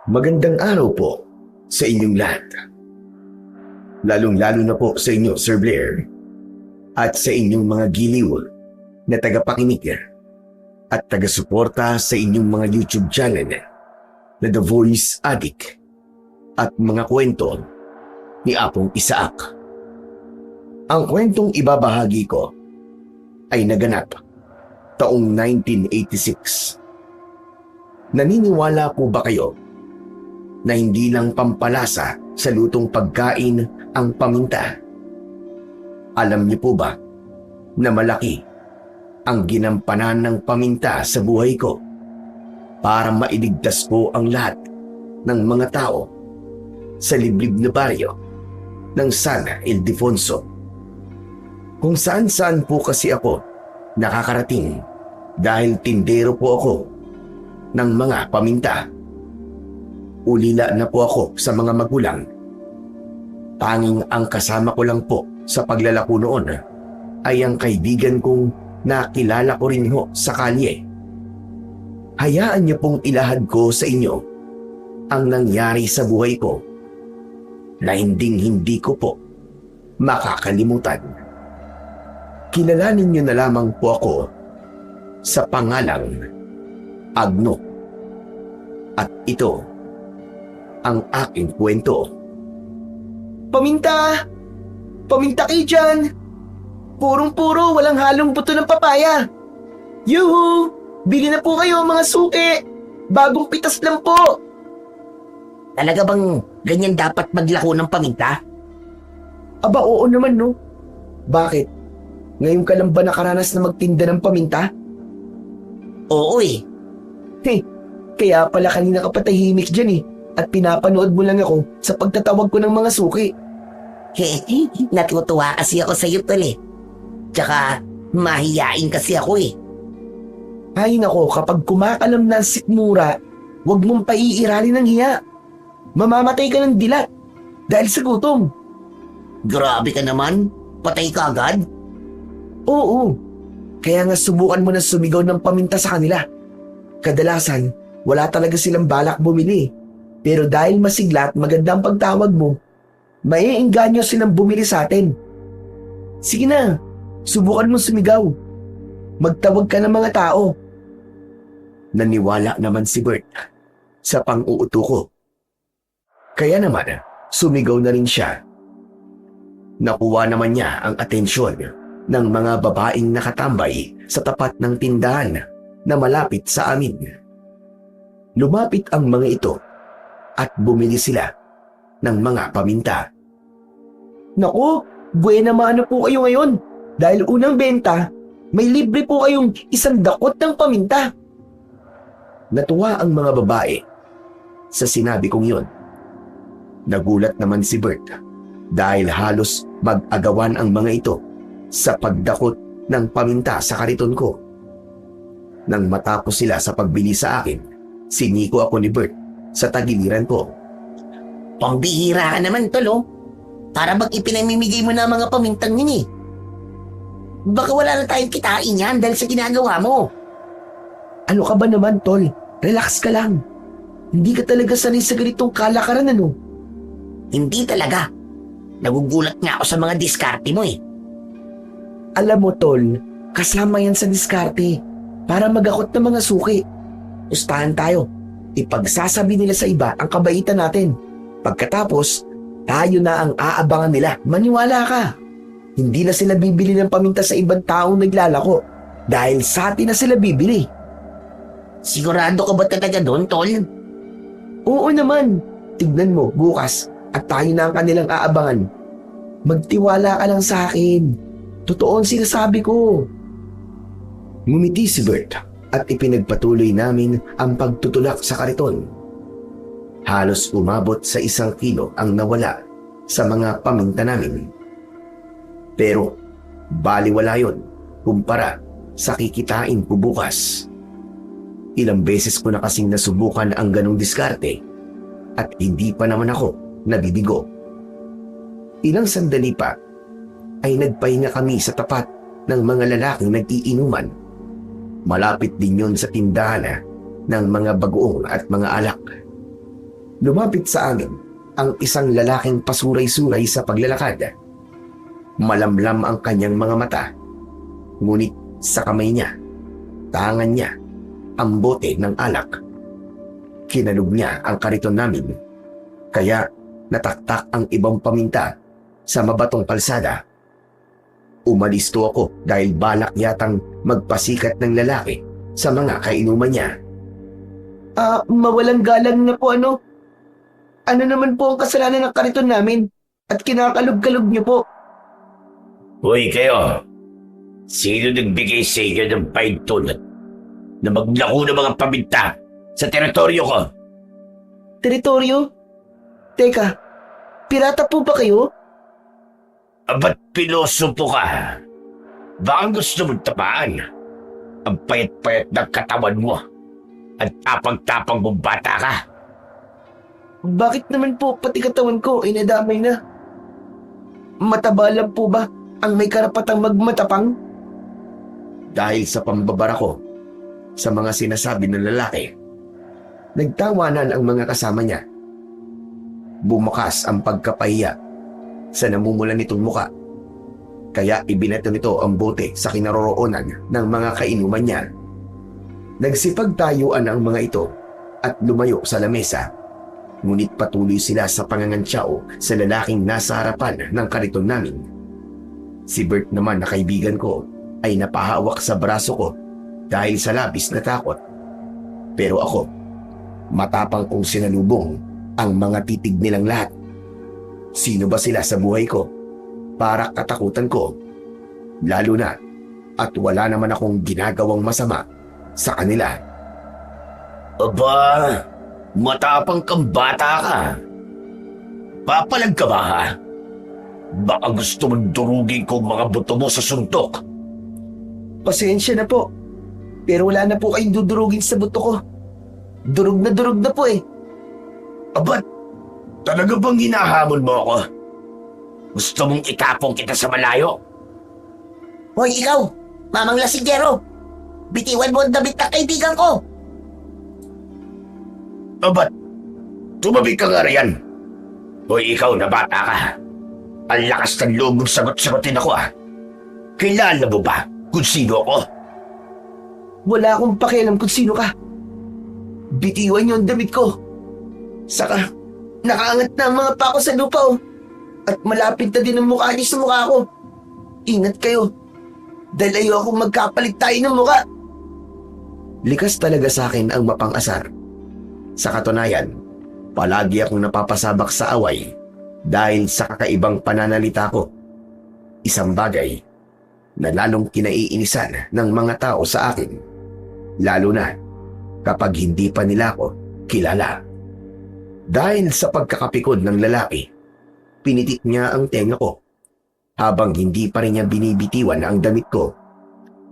Magandang araw po sa inyong lahat. Lalong-lalo na po sa inyo, Sir Blair, at sa inyong mga giliw na tagapakinig at taga-suporta sa inyong mga YouTube channel na The Voice Addict at mga kwento ni Apong Isaac. Ang kwentong ibabahagi ko ay naganap taong 1986. Naniniwala po ba kayo na hindi lang pampalasa sa lutong pagkain ang paminta? Alam niyo po ba na malaki ang ginampanan ng paminta sa buhay ko para mailigtas po ang lahat ng mga tao sa liblib na baryo ng San Ildefonso, kung saan-saan po kasi ako nakakarating dahil tindero po ako ng mga paminta. Ulila na po ako sa mga magulang. Tanging ang kasama ko lang po sa paglalako noon ay ang kaibigan kong nakilala ko rin ho sa kalye. Hayaan niyo pong ilahad ko sa inyo ang nangyari sa buhay ko na hindi ko po makakalimutan. Kilalanin niyo na lamang po ako sa pangalang Agno. At ito ang aking kwento. Paminta! Paminta kayo dyan! Purong-puro, walang halong buto ng papaya. Yuhu! Bili na po kayo mga suki! Bagong pitas lang po! Talaga bang ganyan dapat maglako ng paminta? Aba, oo naman no. Bakit? Ngayon ka lang ba nakaranas na magtinda ng paminta? Oo eh. Kaya pala kanina ka patahimik dyan eh. At pinapanood mo lang ako sa pagtatawag ko ng mga suki. Natutuwa kasi ako sa iyo, tol eh. Tsaka mahiyain kasi ako eh. Ay nako, kapag kumakalam na ang sikmura, huwag mong paiiralin ng hiya. Mamamatay ka ng dilat dahil sa gutom. Grabe ka naman. Patay ka agad. Oo. Kaya nga subukan mo na sumigaw ng paminta sa kanila. Kadalasan, wala talaga silang balak bumili. Pero dahil masigla at maganda ang pagtawag mo, maiengganyo silang bumili sa atin. Sige na, subukan mo sumigaw. Magtawag ka ng mga tao. Naniwala naman si Bert sa pang-uuto ko. Kaya naman, sumigaw na rin siya. Nakuha naman niya ang atensyon ng mga babaeng nakatambay sa tapat ng tindahan na malapit sa amin. Lumapit ang mga ito at bumili sila ng mga paminta. Naku, buena mano po kayo ngayon. Dahil unang benta, may libre po kayong 1 dakot ng paminta. Natuwa ang mga babae sa sinabi kong yun. Nagulat naman si Bert dahil halos mag-agawan ang mga ito sa pagdakot ng paminta sa kariton ko. Nang matapos sila sa pagbili sa akin, siniko ako ni Bert sa tagiliran ko. Pambihira ka naman, tol oh. Para bang ipinamimigay mo na mga pamintang yun eh. Baka wala na tayong kitain yan dahil sa ginagawa mo. Ano ka ba naman, tol? Relax ka lang. Hindi ka talaga sanay sa ganitong kalakaran, ano? Hindi talaga. Nagugulat nga ako sa mga diskarte mo eh. Alam mo, tol, kasama yan sa diskarte para magakot ng mga suki. Pustahan tayo. Ipagsasabi nila sa iba ang kabaitan natin. Pagkatapos, tayo na ang aabangan nila. Maniwala ka. Hindi na sila bibili ng paminta sa ibang taong naglalako dahil sa atin na sila bibili. Sigurado ka ba talaga doon, tol? Oo naman. Tignan mo, bukas at tayo na ang kanilang aabangan. Magtiwala ka lang sa akin. Totoo ang sinasabi ko. Ngumiti si Bert at ipinagpatuloy namin ang pagtutulak sa kariton. Halos umabot sa 1 kilo ang nawala sa mga paminta namin. Pero baliwala yun kumpara sa kikitain ko bukas. Ilang beses ko na kasing nasubukan ang ganong diskarte at hindi pa naman ako nabibigo. Ilang sandali pa ay nagpahinga kami sa tapat ng mga lalaking nag-iinuman. Malapit din yon sa tindahan ng mga bagoong at mga alak. Lumapit sa amin ang isang lalaking pasuray-suray sa paglalakad. Malamlam ang kanyang mga mata. Ngunit sa kamay niya, tangan niya, ang bote ng alak. Kinalog niya ang kariton namin, kaya nataktak ang ibang paminta sa mabatong kalsada. Umalisto ako dahil balak yatang magpasikat ng lalaki sa mga kainuman niya. Mawalang galang na po ano? Ano naman po ang kasalanan ng kariton namin? At kinakalog-kalog niyo po. Hoy kayo, sino nagbigay sa inyo ng paintulot na maglako ng mga paminta sa teritoryo ko? Teritoryo? Teka, pirata po ba kayo? Ba't pilosopo ka? Baka gusto mong tapaan ang payat-payat ng katawan mo at tapang-tapang mong bata ka. Bakit naman po pati katawan ko ay nadamay na? Mataba lang po ba ang may karapatang magmatapang? Dahil sa pambabara ko sa mga sinasabi ng lalaki, nagtawanan ang mga kasama niya. Bumakas ang pagkapahiya sa namumulan nitong muka, kaya ibinato nito ang bote sa kinaroroonan ng mga kainuman niya. Nagsipagtayuan ang mga ito at lumayo sa lamesa, ngunit patuloy sila sa pangangantsao sa lalaking nasa harapan ng kariton namin. Si Bert naman na kaibigan ko ay napahawak sa braso ko dahil sa labis na takot. Pero ako, matapang kong sinalubong ang mga titig nilang lahat. Sino ba sila sa buhay ko para katakutan ko? Lalo na at wala naman akong ginagawang masama sa kanila. Aba, matapang kang bata ka. Papalag ka ba ha? Baka gusto mong durugin ko mga buto mo sa suntok. Pasensya na po. Pero wala na po kayong dudurugin sa buto ko. Durug na po eh. Aba, talaga bang hinahamon mo ako? Gusto mong itapong kita sa malayo? Hoy, ikaw! Mamang lasinggero! Bitiwan mo ang damit ng kaibigan ko! Aba, tumabi ka nga riyan. Hoy, ikaw na bata ka. Ang lakas ng loob mong sagot-sagutin ako ah. Kilala mo ba kung sino ako? Wala akong pakialam kung sino ka. Bitiwan niyo ang damit ko. Saka, nakaangat na ang mga pako sa lupa oh. At malapit na din ang mukha niyo sa mukha ko. Ingat kayo. Dahil ayaw akong magkapalit tayo ng mukha. Likas talaga sa akin ang mapang-asar. Sa katunayan, palagi akong napapasabak sa away dahil sa kakaibang pananalita ko. Isang bagay na lalong kinaiinisan ng mga tao sa akin, lalo na kapag hindi pa nila ako kilala. Dahil sa pagkakapikod ng lalaki, pinitik niya ang tenga ko habang hindi pa rin niya binibitiwan ang damit ko.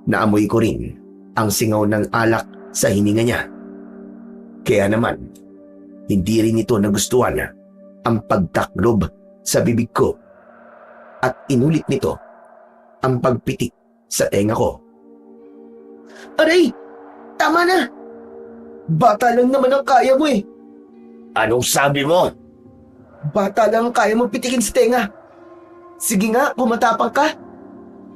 Naamoy ko rin ang singaw ng alak sa hininga niya. Kaya naman, hindi rin ito nagustuhan ang pagtaklob sa bibig ko at inulit nito ang pagpitik sa tenga ko. Aray! Tama na! Bata lang naman ang kaya mo eh. Anong sabi mo? Bata lang ang kaya mo pitikin sa tenga. Sige nga, pumatapang ka.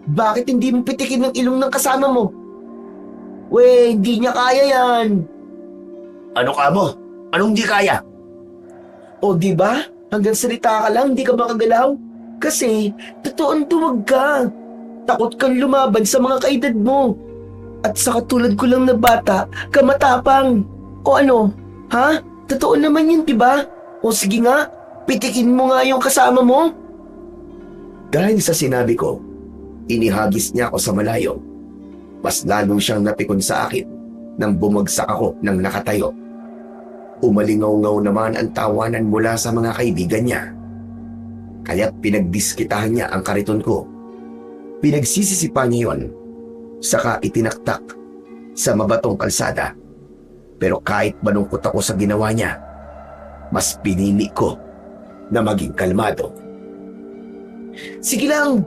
Bakit hindi mo pitikin ng ilong ng kasama mo? We, hindi niya kaya yan. Ano ka mo? Anong di kaya? O di ba? Hanggang salita ka lang, hindi ka makagalaw. Kasi, totoong duwag ka. Takot kang lumaban sa mga kaedad mo. At sa katulad ko lang na bata, ka matapang. O ano? Ha? Totoo naman yun, di ba? O sige nga, pitikin mo nga yung kasama mo. Dahil sa sinabi ko, inihagis niya ako sa malayo. Mas lalo siyang napikon sa akin nang bumagsak ako ng nakatayo. Umalingaw-ngaw naman ang tawanan mula sa mga kaibigan niya. Kaya't pinagdiskitahan niya ang kariton ko. Pinagsisisipa niya yon, saka itinaktak sa mabatong kalsada. Pero kahit malungkot ako sa ginawa niya, mas pinili ko na maging kalmado. Sige lang,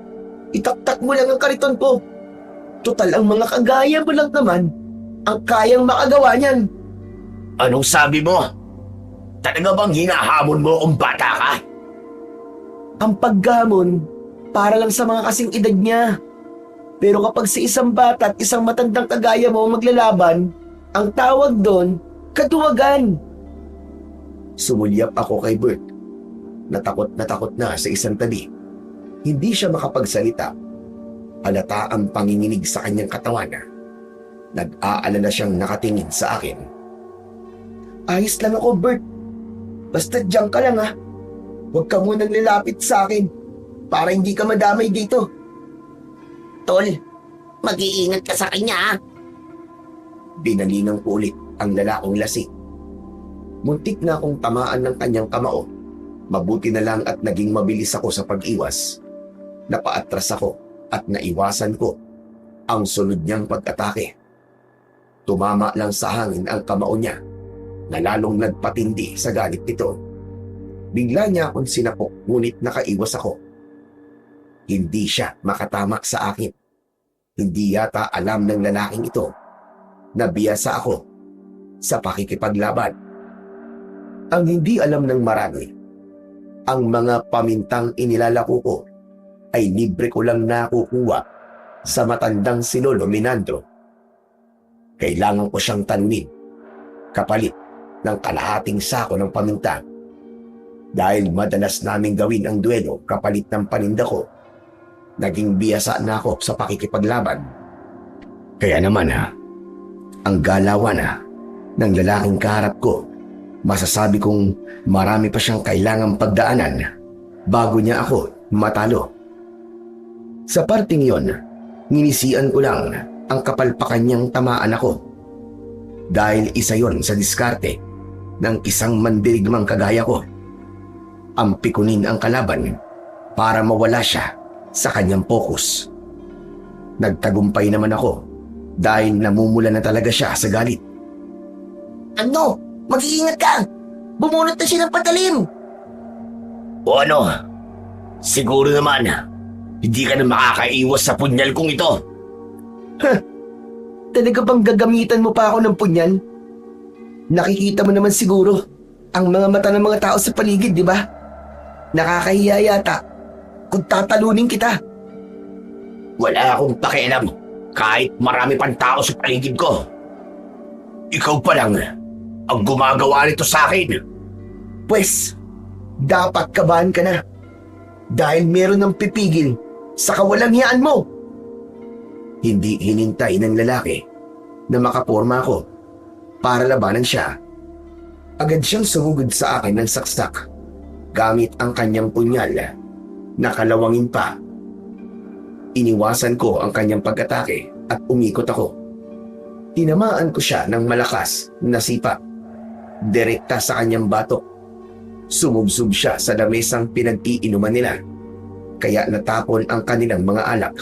itaktak mo lang ang kariton ko. Total ang mga kagaya mo lang naman ang kayang makagawa niyan. Anong sabi mo? Talaga bang hinahamon mo kung bata ka? Ang paggamon, para lang sa mga kasing edad niya. Pero kapag sa isang bata at isang matandang kagaya mo ang maglalaban, ang tawag doon, katuwagan. Sumulyap ako kay Bert. Na takot na sa isang tabi. Hindi siya makapagsalita. Halata ang panginginig sa kanyang katawan. Nag-aalala siyang nakatingin sa akin. Ayos lang ako, Bert. Basta diyan ka lang, ha. Huwag ka munang lalapit sa akin para hindi ka madamay dito. Tol, mag-iingat ka sa kanya ha. Binalingan ko ulit ang lalaking lasing. Muntik na akong tamaan ng kanyang kamao. Mabuti na lang at naging mabilis ako sa pag-iwas. Napaatras ako at naiwasan ko ang sunod niyang pag-atake. Tumama lang sa hangin ang kamao niya na lalong nagpatindi sa galit nito. Bigla niya akong sinapok ngunit nakaiwas ako. Hindi siya makatama sa akin. Hindi yata alam ng lalaking ito na biyasa ako sa pakikipaglaban. Ang hindi alam ng marami, ang mga pamintang inilalako ko ay libre ko lang nakukuha sa matandang si Lolo Minandro. Kailangan ko siyang tanunin kapalit ng kalahating sako ng paminta. Dahil madalas naming gawin ang duelo kapalit ng paninda ko, naging biyasa na ako sa pakikipaglaban. Kaya naman ang galawan ng lalaking kaharap ko, masasabi kong marami pa siyang kailangang pagdaanan bago niya ako matalo. Sa parting yon, nginisian ko lang ang kapalpakan niyang tamaan ako. Dahil isa yon sa diskarte ng isang mandirigmang kagaya ko. Ampikunin ang kalaban para mawala siya sa kanyang focus. Nagtagumpay naman ako dahil namumula na talaga siya sa galit. Ano? Mag-iingat ka! Bumunot na siya ng patalim! O ano? Siguro naman, hindi ka na makakaiwas sa punyal kong ito. Talaga bang gagamitan mo pa ako ng punyal? Nakikita mo naman siguro ang mga mata ng mga tao sa paligid, di ba? Nakakahiya yata kung tatalunin kita. Wala akong pakialam kahit marami pang tao sa paligid ko. Ikaw pa lang ang gumagawa nito sa akin. Pwes, dapat kabahan ka na. Dahil meron ng pipigil sa kawalanghiyaan mo. Hindi hinintay ng lalaki na makaporma ako para labanan siya. Agad siyang sumugod sa akin ng saksak gamit ang kanyang punyal na kalawangin pa. Iniwasan ko ang kanyang pag-atake at umikot ako. Tinamaan ko siya ng malakas na sipa. Direkta sa kanyang batok. Sumubsob siya sa lamesang pinag-iinuman nila. Kaya natapon ang kanilang mga alak.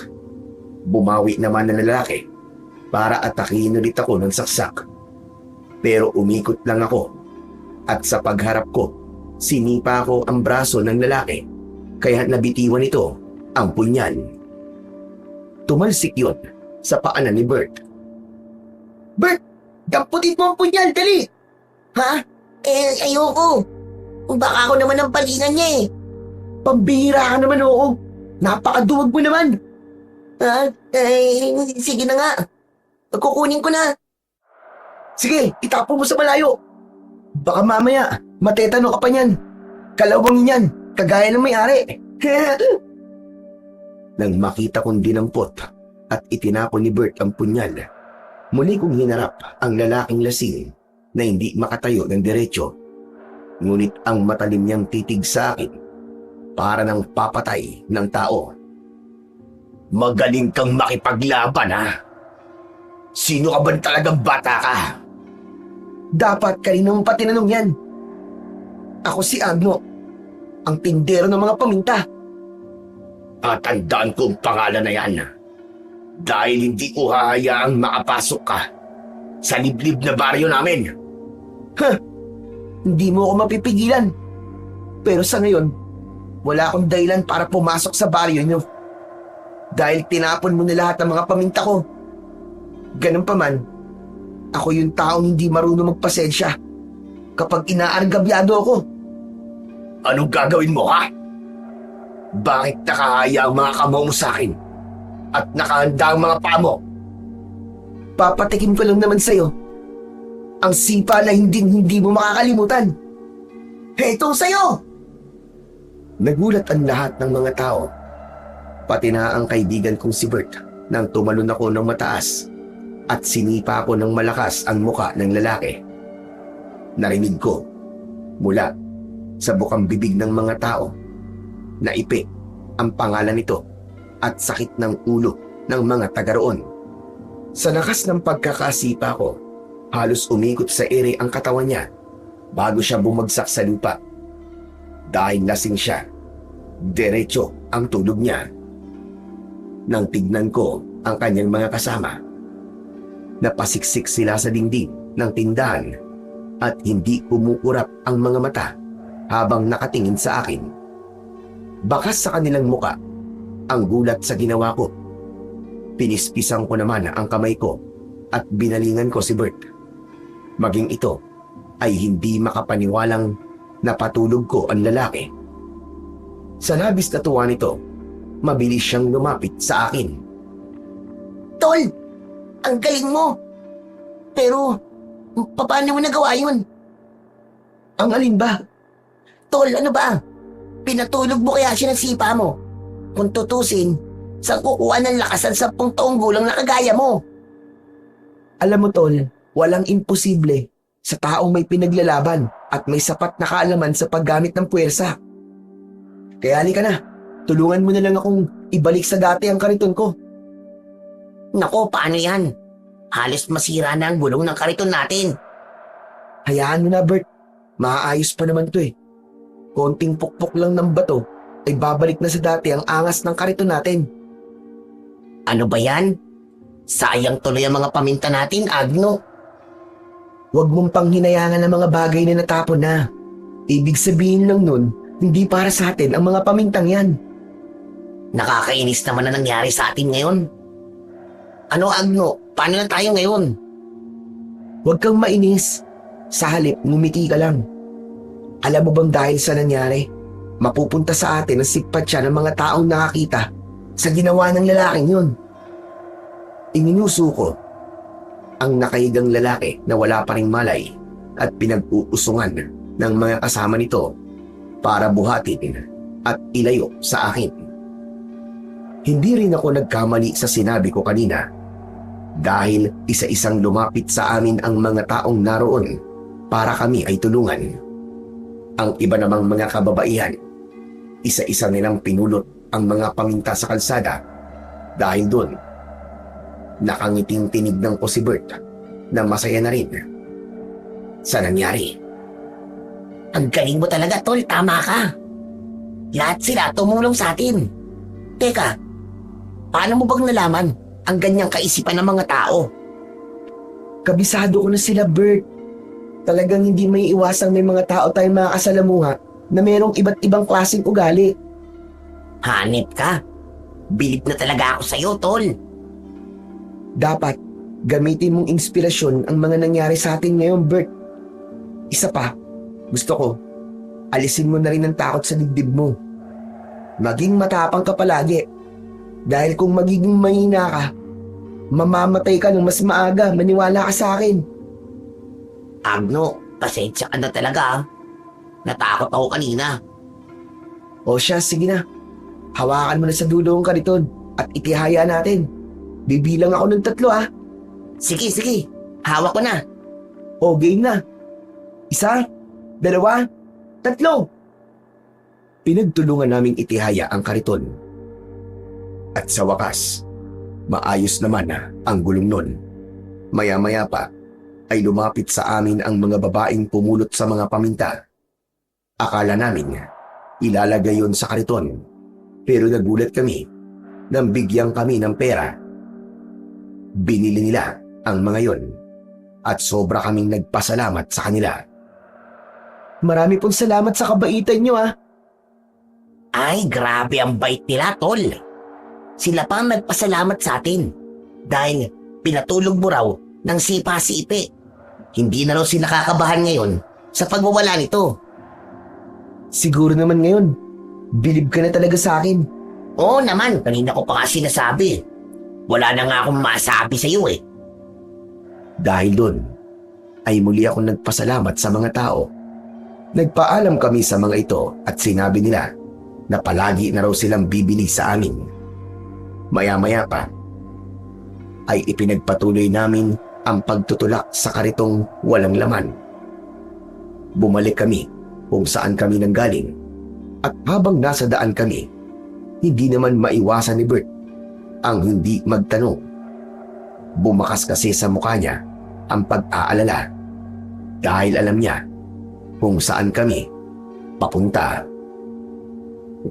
Bumawi naman ng lalaki para atakihin ulit ako ng saksak. Pero umikot lang ako at sa pagharap ko, sinipa ko ang braso ng lalaki kaya nabitiwan ito ang punyal. Tumalsik yun sa paanan ni Bert. Bert! Damputin mo ang punyal! Dali! Ha? Ayoko. Baka ako naman ang palingan niya eh. Pambihira ka naman, oo. Napakaduwag mo naman. Ha? Sige na nga. Kukunin ko na. Sige, itapo mo sa malayo. Baka mamaya, matetano ka pa niyan. Kalawang niyan, kagaya ng may-ari. Nang makita kong dinampot at itinapon ni Bert ang punyal, muli kong hinarap ang lalaking lasing na hindi makatayo ng diretsyo. Ngunit ang matalim niyang titig sa akin para ng papatay ng tao. Magaling kang makipaglaban, Sino ka ba talagang bata ka? Dapat kanina mo pa tinanong yan. Ako si Agno, ang tindero ng mga paminta. At tandaan ko ang pangalan na yan. Dahil hindi ko hahayaang makapasok ka sa liblib na baryo namin. Hindi mo ako mapipigilan. Pero sa ngayon, wala akong dahilan para pumasok sa baryo niyo. Dahil tinapon mo na lahat ng mga paminta ko. Ganun pa man, ako yung taong hindi marunong magpasensya. kapag inaargabyado ako. Anong gagawin mo, ha? Bakit nakahaya ang mga kamao mo sa akin? At nakahanda ang mga paa mo? Papatikim ko lang naman sa'yo ang sipa na hindi mo makakalimutan. Heto sa'yo! Nagulat ang lahat ng mga tao. Pati na ang kaibigan kong si Bert nang tumalon ako ng mataas at sinipa ko ng malakas ang muka ng lalaki. Narinig ko mula sa bukang bibig ng mga tao na Ipe ang pangalan nito at sakit ng ulo ng mga taga roon. Sa lakas ng pagkakasipa ko, halos umikot sa ere ang katawan niya bago siya bumagsak sa lupa. Dahil lasing siya, diretso ang tulog niya. Nang tignan ko ang kanyang mga kasama, napasiksik sila sa dingding ng tindahan at hindi kumukurap ang mga mata habang nakatingin sa akin. Bakas sa kanilang muka ang gulat sa ginawa ko. Pinispisan ko naman ang kamay ko at binalingan ko si Bert. Maging ito ay hindi makapaniwalang napatulog ko ang lalaki. Sa labis na tuwa nito, mabilis siyang lumapit sa akin. Tol, ang galing mo. Pero, paano mo nagawa yun? Ang alin ba? Tol, ano ba? Pinatulog mo kaya siya ng sipa mo? Kung tutusin, saan kukuha ng lakas ang 10 taong gulang na kagaya mo? Alam mo, Tol, walang imposible sa taong may pinaglalaban at may sapat na kaalaman sa paggamit ng puwersa. Kaya halika na, tulungan mo na lang akong ibalik sa dati ang kariton ko. Nako, paano yan? Halos masira na ang gulong ng kariton natin. Hayaan mo na, Bert. Maaayos pa naman to eh. Konting pukpok lang ng bato ay babalik na sa dati ang angas ng kariton natin. Ano ba yan? Sayang tuloy ang mga paminta natin, Agno. Huwag mong panghinayangan ang mga bagay na natapon na. Ibig sabihin lang nun, hindi para sa atin ang mga pamintang yan. Nakakainis naman na nangyari sa atin ngayon. Ano, Agno? Paano na tayo ngayon? Huwag kang mainis. Sa halip, ngumiti ka lang. Alam mo bang dahil sa nangyari, mapupunta sa atin ang sikpat siya ng mga taong nakakita sa ginawa ng lalaking yun. Iminuso ko ang nakahigang lalaki na wala pa ring malay at pinag-uusungan ng mga kasama nito para buhatin at ilayo sa akin. Hindi rin ako nagkamali sa sinabi ko kanina dahil isa-isang lumapit sa amin ang mga taong naroon para kami ay tulungan. Ang iba namang mga kababaihan, isa-isa nilang pinulot ang mga paminta sa kalsada dahil doon nakangiting tinignan ko si Bert na masaya na rin sa nangyari. Ang galing mo talaga, Tol. Tama ka. Lahat sila tumulong sa atin. Teka, paano mo bang nalaman ang ganyang kaisipan ng mga tao? Kabisado ko na sila, Bert. Talagang hindi may iwasang may mga tao tayong makakasalamuha na mayroong iba't ibang klaseng ugali. Hanip ka. Bilib na talaga ako sa'yo, Tol. Dapat gamitin mong inspirasyon ang mga nangyari sa atin ngayon, Bert. Isa pa, gusto ko, alisin mo na rin ang takot sa dibdib mo. Maging matapang ka palagi. Dahil kung magiging mahina ka, mamamatay ka ng mas maaga, maniwala ka sa akin. Agno, pasensya ka na talaga. Natakot ako kanina. O siya, sige na. Hawakan mo na sa dulo ang kariton at itihaya natin. Bibilang ako ng 3 ah. Sige, sige. Hawak ko na. O game na. 1, 2, 3. Pinagtulungan naming itihaya ang kariton. At sa wakas, maayos naman ang gulong nun. Maya-maya pa ay lumapit sa amin ang mga babaeng pumulot sa mga paminta. Akala namin ilalagay yon sa kariton, pero nagulat kami nang bigyang kami ng pera. Binili nila ang mga yon at sobra kaming nagpasalamat sa kanila. Marami pong salamat sa kabaitan nyo ah. Ay, grabe ang bait nila, Tol. Sila pa ang nagpasalamat sa atin dahil pinatulog mo raw ng sipa si Ipe. Hindi na raw sila kakabahan ngayon sa pagwawala nito. Siguro naman ngayon, bilib ka na talaga sa akin. Oo naman, kanina ko pa kasi sinasabi. Wala na nga akong masabi sa iyo eh. Dahil doon, ay muli akong nagpasalamat sa mga tao. Nagpaalam kami sa mga ito at sinabi nila na palagi na raw silang bibili sa amin. Maya-maya pa, ay ipinagpatuloy namin ang pagtutulak sa karitong walang laman. Bumalik kami kung saan kami nanggaling at habang nasa daan kami, hindi naman maiwasan ni Bert ang hindi magtanong. Bumakas kasi sa mukha niya ang pag-aalala dahil alam niya kung saan kami papunta.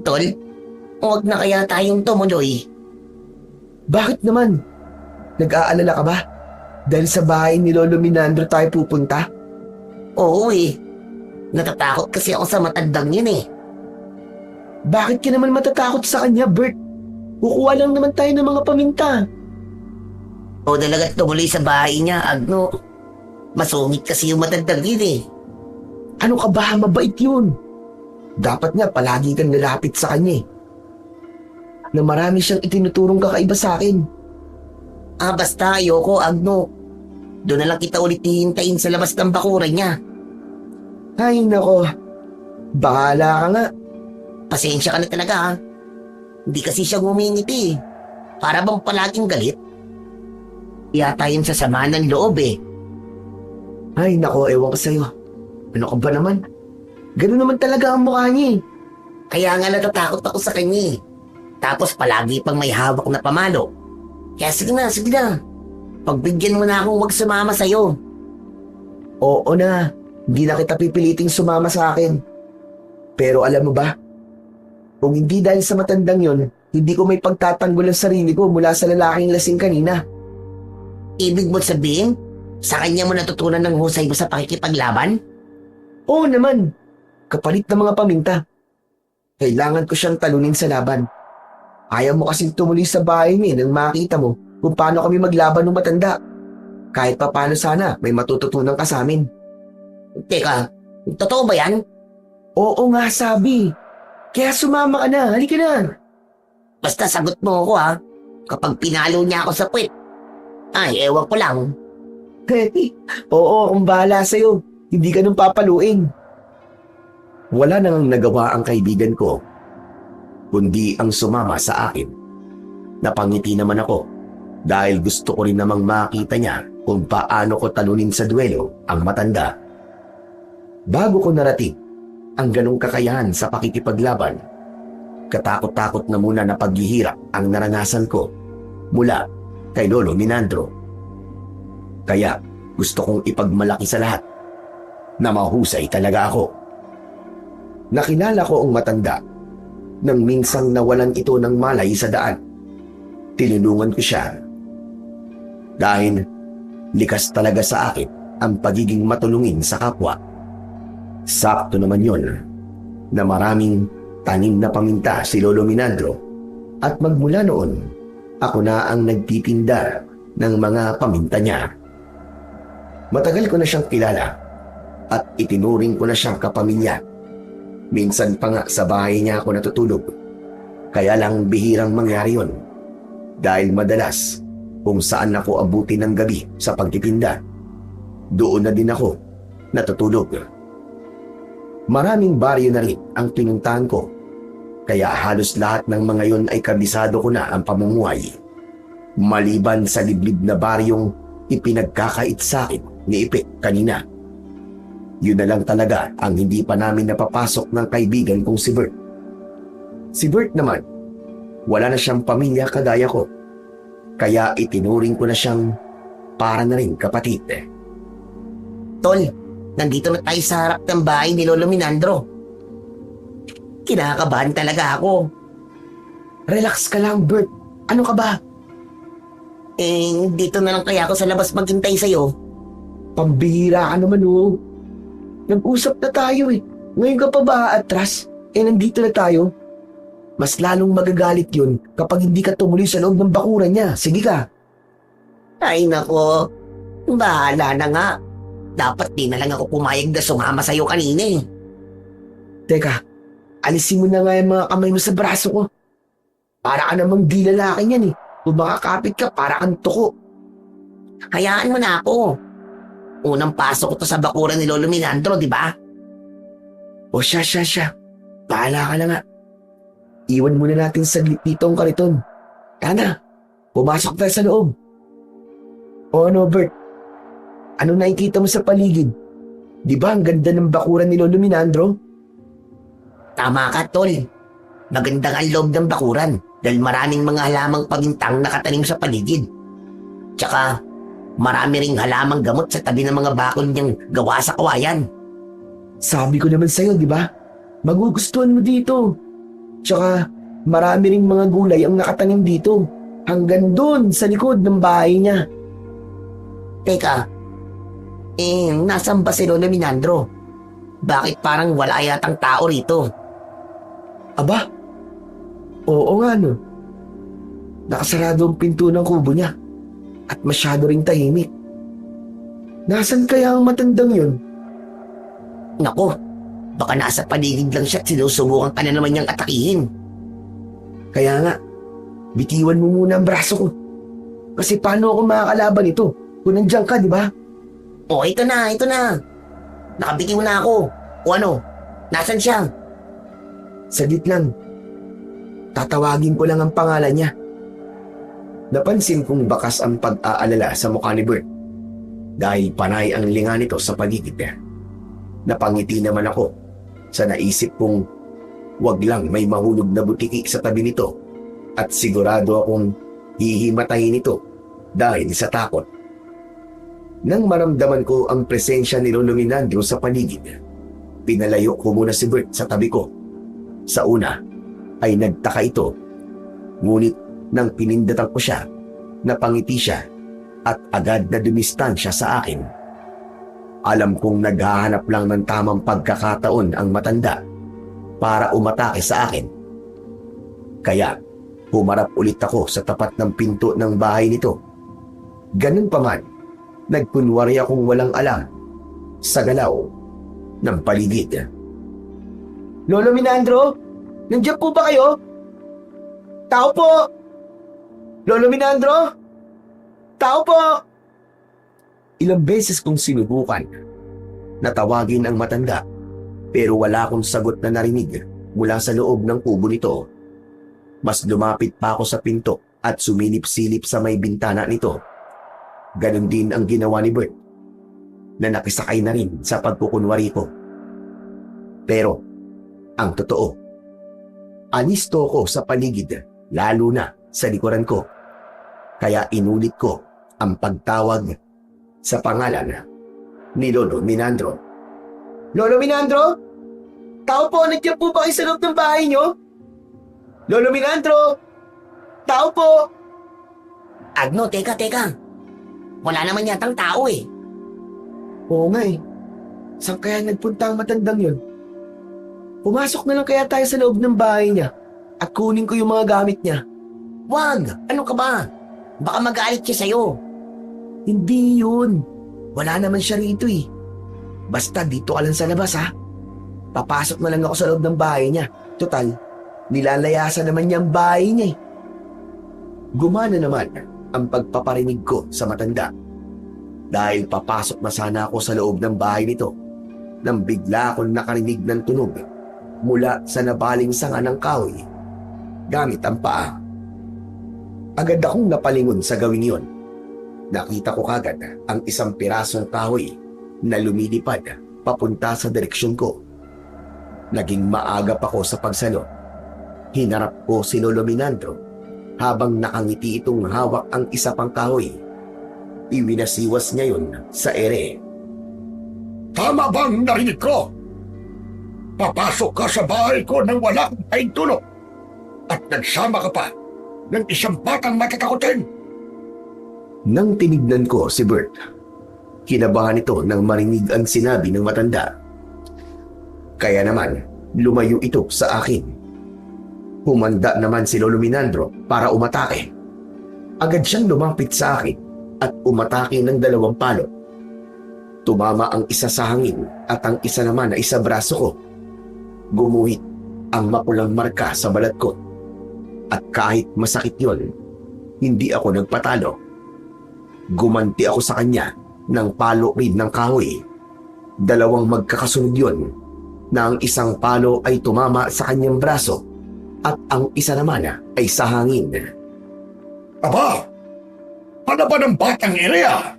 Tol, huwag na kaya tayong tumuloy. Bakit naman? Nag-aalala ka ba? Dahil sa bahay ni Lolo Minandro tayo pupunta? Oo eh. Natatakot kasi ako sa matandang yun eh. Bakit ka naman matatakot sa kanya, Bert? Kukuha lang naman tayo ng mga paminta. O talaga tumuloy sa bahay niya, Agno. Masungit kasi yung matandang yun eh. Ano ka ba? Mabait yun. Dapat nga palagi kang nalapit sa kanya eh. Na marami siyang itinuturong kakaiba sa akin. Basta ayoko, Agno. Doon na lang kita ulit hihintayin sa labas ng bakuran niya. Ay nako, bahala ka nga. Pasensya ka na talaga ha. Hindi kasi siya ngumingiti eh. Para bang palaging galit? Yata yun sa sama ng loob eh. Ay nako, ewan ko sa'yo. Ano ka ba naman? Ganun naman talaga ang mukha niya eh. Kaya nga natatakot ako sa kanya eh. Tapos palagi pang may hawak na pamalo. Kaya sige na, sige na. Pagbigyan mo na akong wag sumama sa'yo. Oo na, hindi na kita pipiliting sumama sa akin. Pero alam mo ba? Kung hindi dahil sa matandang yon, hindi ko may pagtatanggol ang sarili ko mula sa lalaking lasing kanina. Ibig mo sabihin, sa kanya mo natutunan ng husay mo sa pakikipaglaban? Oo naman, kapalit ng mga paminta. Kailangan ko siyang talunin sa laban. Ayaw mo kasing tumuloy sa bahay niya nang makita mo kung paano kami maglaban ng matanda. Kahit pa paano sana may matututunan ka sa amin. Teka, totoo ba yan? Oo nga sabi. Kaya sumama ka na, halika na. Basta sagot mo ako ha. Kapag pinalo niya ako sa puwet. Ay, ewan ko lang. Oo, kung bahala sa'yo. Hindi ka nung papaluin. Wala nang nagawa ang kaibigan ko, kundi ang sumama sa akin. Napangiti naman ako dahil gusto ko rin namang makita niya kung paano ko talunin sa duelo ang matanda. Bago ko narating ang ganong kakayahan sa pakikipaglaban, katakot-takot na muna na paghihirap ang naranasan ko mula kay Lolo Minandro. Kaya gusto kong ipagmalaki sa lahat na mahusay talaga ako. Nakilala ko ang matanda nang minsang nawalan ito ng malay sa daan. Tinulungan ko siya dahil likas talaga sa akin ang pagiging matulungin sa kapwa. Sakto naman yon na maraming tanim na paminta si Lolo Minandro at magmula noon ako na ang nagtitinda ng mga paminta niya. Matagal ko na siyang kilala at itinuring ko na siyang kapamilya. Minsan pa nga sa bahay niya ako natutulog. Kaya lang bihirang mangyari yon dahil madalas kung saan ako abuti ng gabi sa pagtitinda, doon na din ako natutulog. Maraming baryo na rin ang pinuntahan ko, kaya halos lahat ng mga yon ay kabisado ko na ang pamumuhay. Maliban sa liblib na baryong ipinagkakait sa akin ni Ipek kanina. Yun na lang talaga ang hindi pa namin napapasok ng kaibigan kong si Bert. Si Bert naman, wala na siyang pamilya kagaya ko, kaya itinuring ko na siyang para na rin kapatid. Tol, nandito na tayo sa harap ng bahay ni Lolo Minandro. Kinakabahan talaga ako. Relax ka lang, Bert. Ano ka ba? Dito na lang kaya ako sa labas maghintay sa'yo. Pambihira ka naman oh. Nag-usap na tayo eh. Ngayon ka pa ba atras? Nandito na tayo. Mas lalong magagalit yun kapag hindi ka tumuloy sa loob ng bakuran niya. Sige ka. Ay nako, bahala na nga. Dapat di na lang ako pumayag na sumama sa'yo kanina eh. Teka, alisin mo na nga yung mga kamay mo sa braso ko. Para ka namang di lalaki niyan eh. Kung makakapit ka, para kang tuko. Hayaan mo na ako. Unang pasok ko to sa bakuran ni Lolo Minandro, di ba? O siya. Bahala ka na nga. Iwan muna natin saglit dito ang kariton. Tana, pumasok tayo sa loob. O ano, Bert? Ano nakikita mo sa paligid? Di ba ang ganda ng bakuran ni Lolo Minandro? Tama ka, Tol. Magandang ang loob ng bakuran dahil maraming mga halamang pamintang nakatanim sa paligid. Tsaka, marami ring halamang gamot sa tabi ng mga bakod niyang gawa sa kawayan. Sabi ko naman sa'yo, di ba? Magugustuhan mo dito. Tsaka, marami ring mga gulay ang nakatanim dito. Hanggang doon sa likod ng bahay niya. Teka, nasan ba si Lolo Minandro? Bakit parang wala yatang tao rito? Aba, oo nga no. Nakasarado ang pinto ng kubo niya at masyado ring tahimik. Nasaan kaya ang matandang yun? Nako, baka nasa paligid lang siya at sinusubukan ka na naman niyang atakihin. Kaya nga, bitiwan mo muna ang braso ko. Kasi paano ako makakalaban ito kung nandiyan ka, di ba? O, ito na. Nakabitiw na ako. O ano, nasan siya? Saglit lang. Tatawagin ko lang ang pangalan niya. Napansin kong bakas ang pag-aalala sa mukha ni Bert dahil panay ang linga nito sa paligid niya. Napangiti naman ako sa naisip kong wag lang may mahulog na butiki sa tabi nito at sigurado akong hihimatayin ito dahil sa takot. Nang maramdaman ko ang presensya ni Lolo Minandro sa paligid, pinalayo ko muna si Bert sa tabi ko. Sa una ay nagtaka ito, ngunit nang pinindatan ko siya, napangiti siya at agad na dumistansya sa akin. Alam kong naghahanap lang ng tamang pagkakataon ang matanda para umatake sa akin. Kaya humarap ulit ako sa tapat ng pinto ng bahay nito. Ganun pa man, nagkunwari akong walang alam sa galaw ng paligid. Lolo Minandro, nandiyan po ba kayo? Tao po! Lolo Minandro? Tao po! Ilang beses kong sinubukan na tawagin ang matanda pero wala akong sagot na narinig mula sa loob ng kubo nito. Mas lumapit pa ako sa pinto at sumilip-silip sa may bintana nito. Ganon din ang ginawa ni Bert na nakisakay na rin sa pagkukunwari ko. Pero ang totoo, anisto ko sa paligid lalo na sa likuran ko. Kaya inulit ko ang pagtawag sa pangalan ni Lolo Minandro. Lolo Minandro? Tao po, nandiyan po ba kayo sa loob ng bahay niyo? Lolo Minandro? Tao po! Agno, teka. Wala naman yatang tao eh. Oo nga eh. Saan kaya nagpunta ang matandang yun? Pumasok na lang kaya tayo sa loob ng bahay niya at kunin ko yung mga gamit niya. Wag! Ano ka ba? Baka magalit siya sa'yo. Hindi yun. Wala naman siya rito eh. Basta dito ka lang sa labas ha. Papasok na lang ako sa loob ng bahay niya. Total, nilalayasan naman niya ang bahay niya eh. Gumana naman ang pagpaparinig ko sa matanda. Dahil papasok na sana ako sa loob ng bahay nito nang bigla akong nakarinig ng tunog mula sa nabaling sanga ng kahoy gamit ang paa. Agad akong napalingon sa gawing yon. Nakita ko kagad ang isang pirasong kahoy na lumilipad papunta sa direksyon ko. Naging maagap ako sa pagsalo. Hinarap ko si Lolo Minandro habang nakangiti itong hawak ang isa pang kahoy. Iwinasiwas niya yun sa ere. Tama bang narinig ko? Papasok ka sa bahay ko nang walang pahintulot at nagsama ka pa ng isang batang matatakotin. Nang tinignan ko si Bert, kinabahan ito nang marinig ang sinabi ng matanda. Kaya naman, lumayo ito sa akin. Humanda naman si Lolo Minandro para umatake. Agad siyang lumapit sa akin at umatake ng 2 palo. Tumama ang isa sa hangin at ang isa naman ay sa braso ko. Gumuhit ang mapulang marka sa balat ko. At kahit masakit yon, hindi ako nagpatalo. Gumanti ako sa kanya ng palo rin ng kahoy. Dalawang magkakasunod yon na ang isang palo ay tumama sa kanyang braso at ang isa naman ay sa hangin. Aba! Ano ba ng batang area?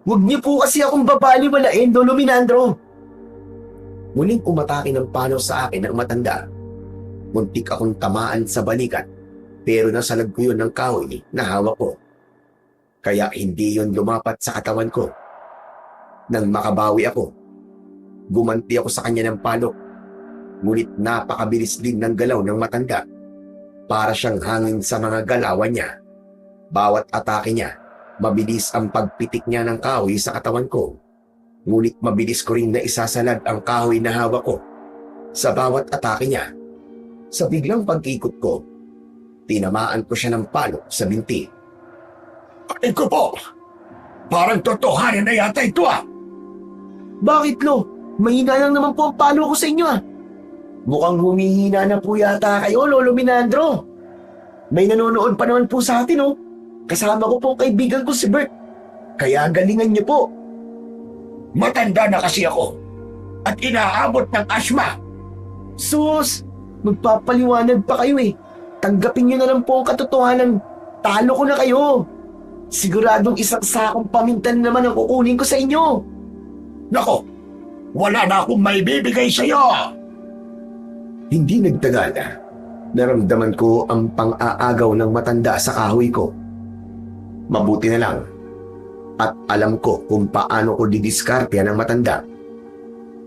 Huwag niyo po kasi akong babaliwalain, Lolo Minandro. Muling umatake ng palo sa akin ang matanda. Muntik akong tamaan sa balikat pero nasalag ko yun ng kahoy na hawak ko. Kaya hindi yun lumapat sa katawan ko. Nang makabawi ako, gumanti ako sa kanya ng palo. Ngunit napakabilis din ng galaw ng matanda. Para siyang hangin sa mga galawan niya. Bawat atake niya, mabilis ang pagpitik niya ng kahoy sa katawan ko. Ngunit mabilis ko rin na isasalag ang kahoy na hawak ko sa bawat atake niya. Sa biglang pag-ikot ko, tinamaan ko siya ng palo sa binti. Ay ko po! Parang totohanan na yata ito ah! Bakit, Lo? Mahina lang naman po ang palo ko sa inyo ah. Mukhang humihina na po yata kayo, Lolo Minandro. May nanonood pa naman po sa atin, oh. Kasama ko po ang kaibigan ko si Bert. Kaya galingan niyo po. Matanda na kasi ako at inaabot ng asma. Sus, magpapaliwanag pa kayo eh. Tanggapin niyo na lang po ang katotohanan. Talo ko na kayo. Siguradong isang sakong paminta na naman ang kukunin ko sa inyo. Nako, wala na akong maibibigay sa'yo. Hindi nagtagal. Naramdaman ko ang pang-aagaw ng matanda sa kahoy ko. Mabuti na lang. At alam ko kung paano ko didiskarte ng matanda.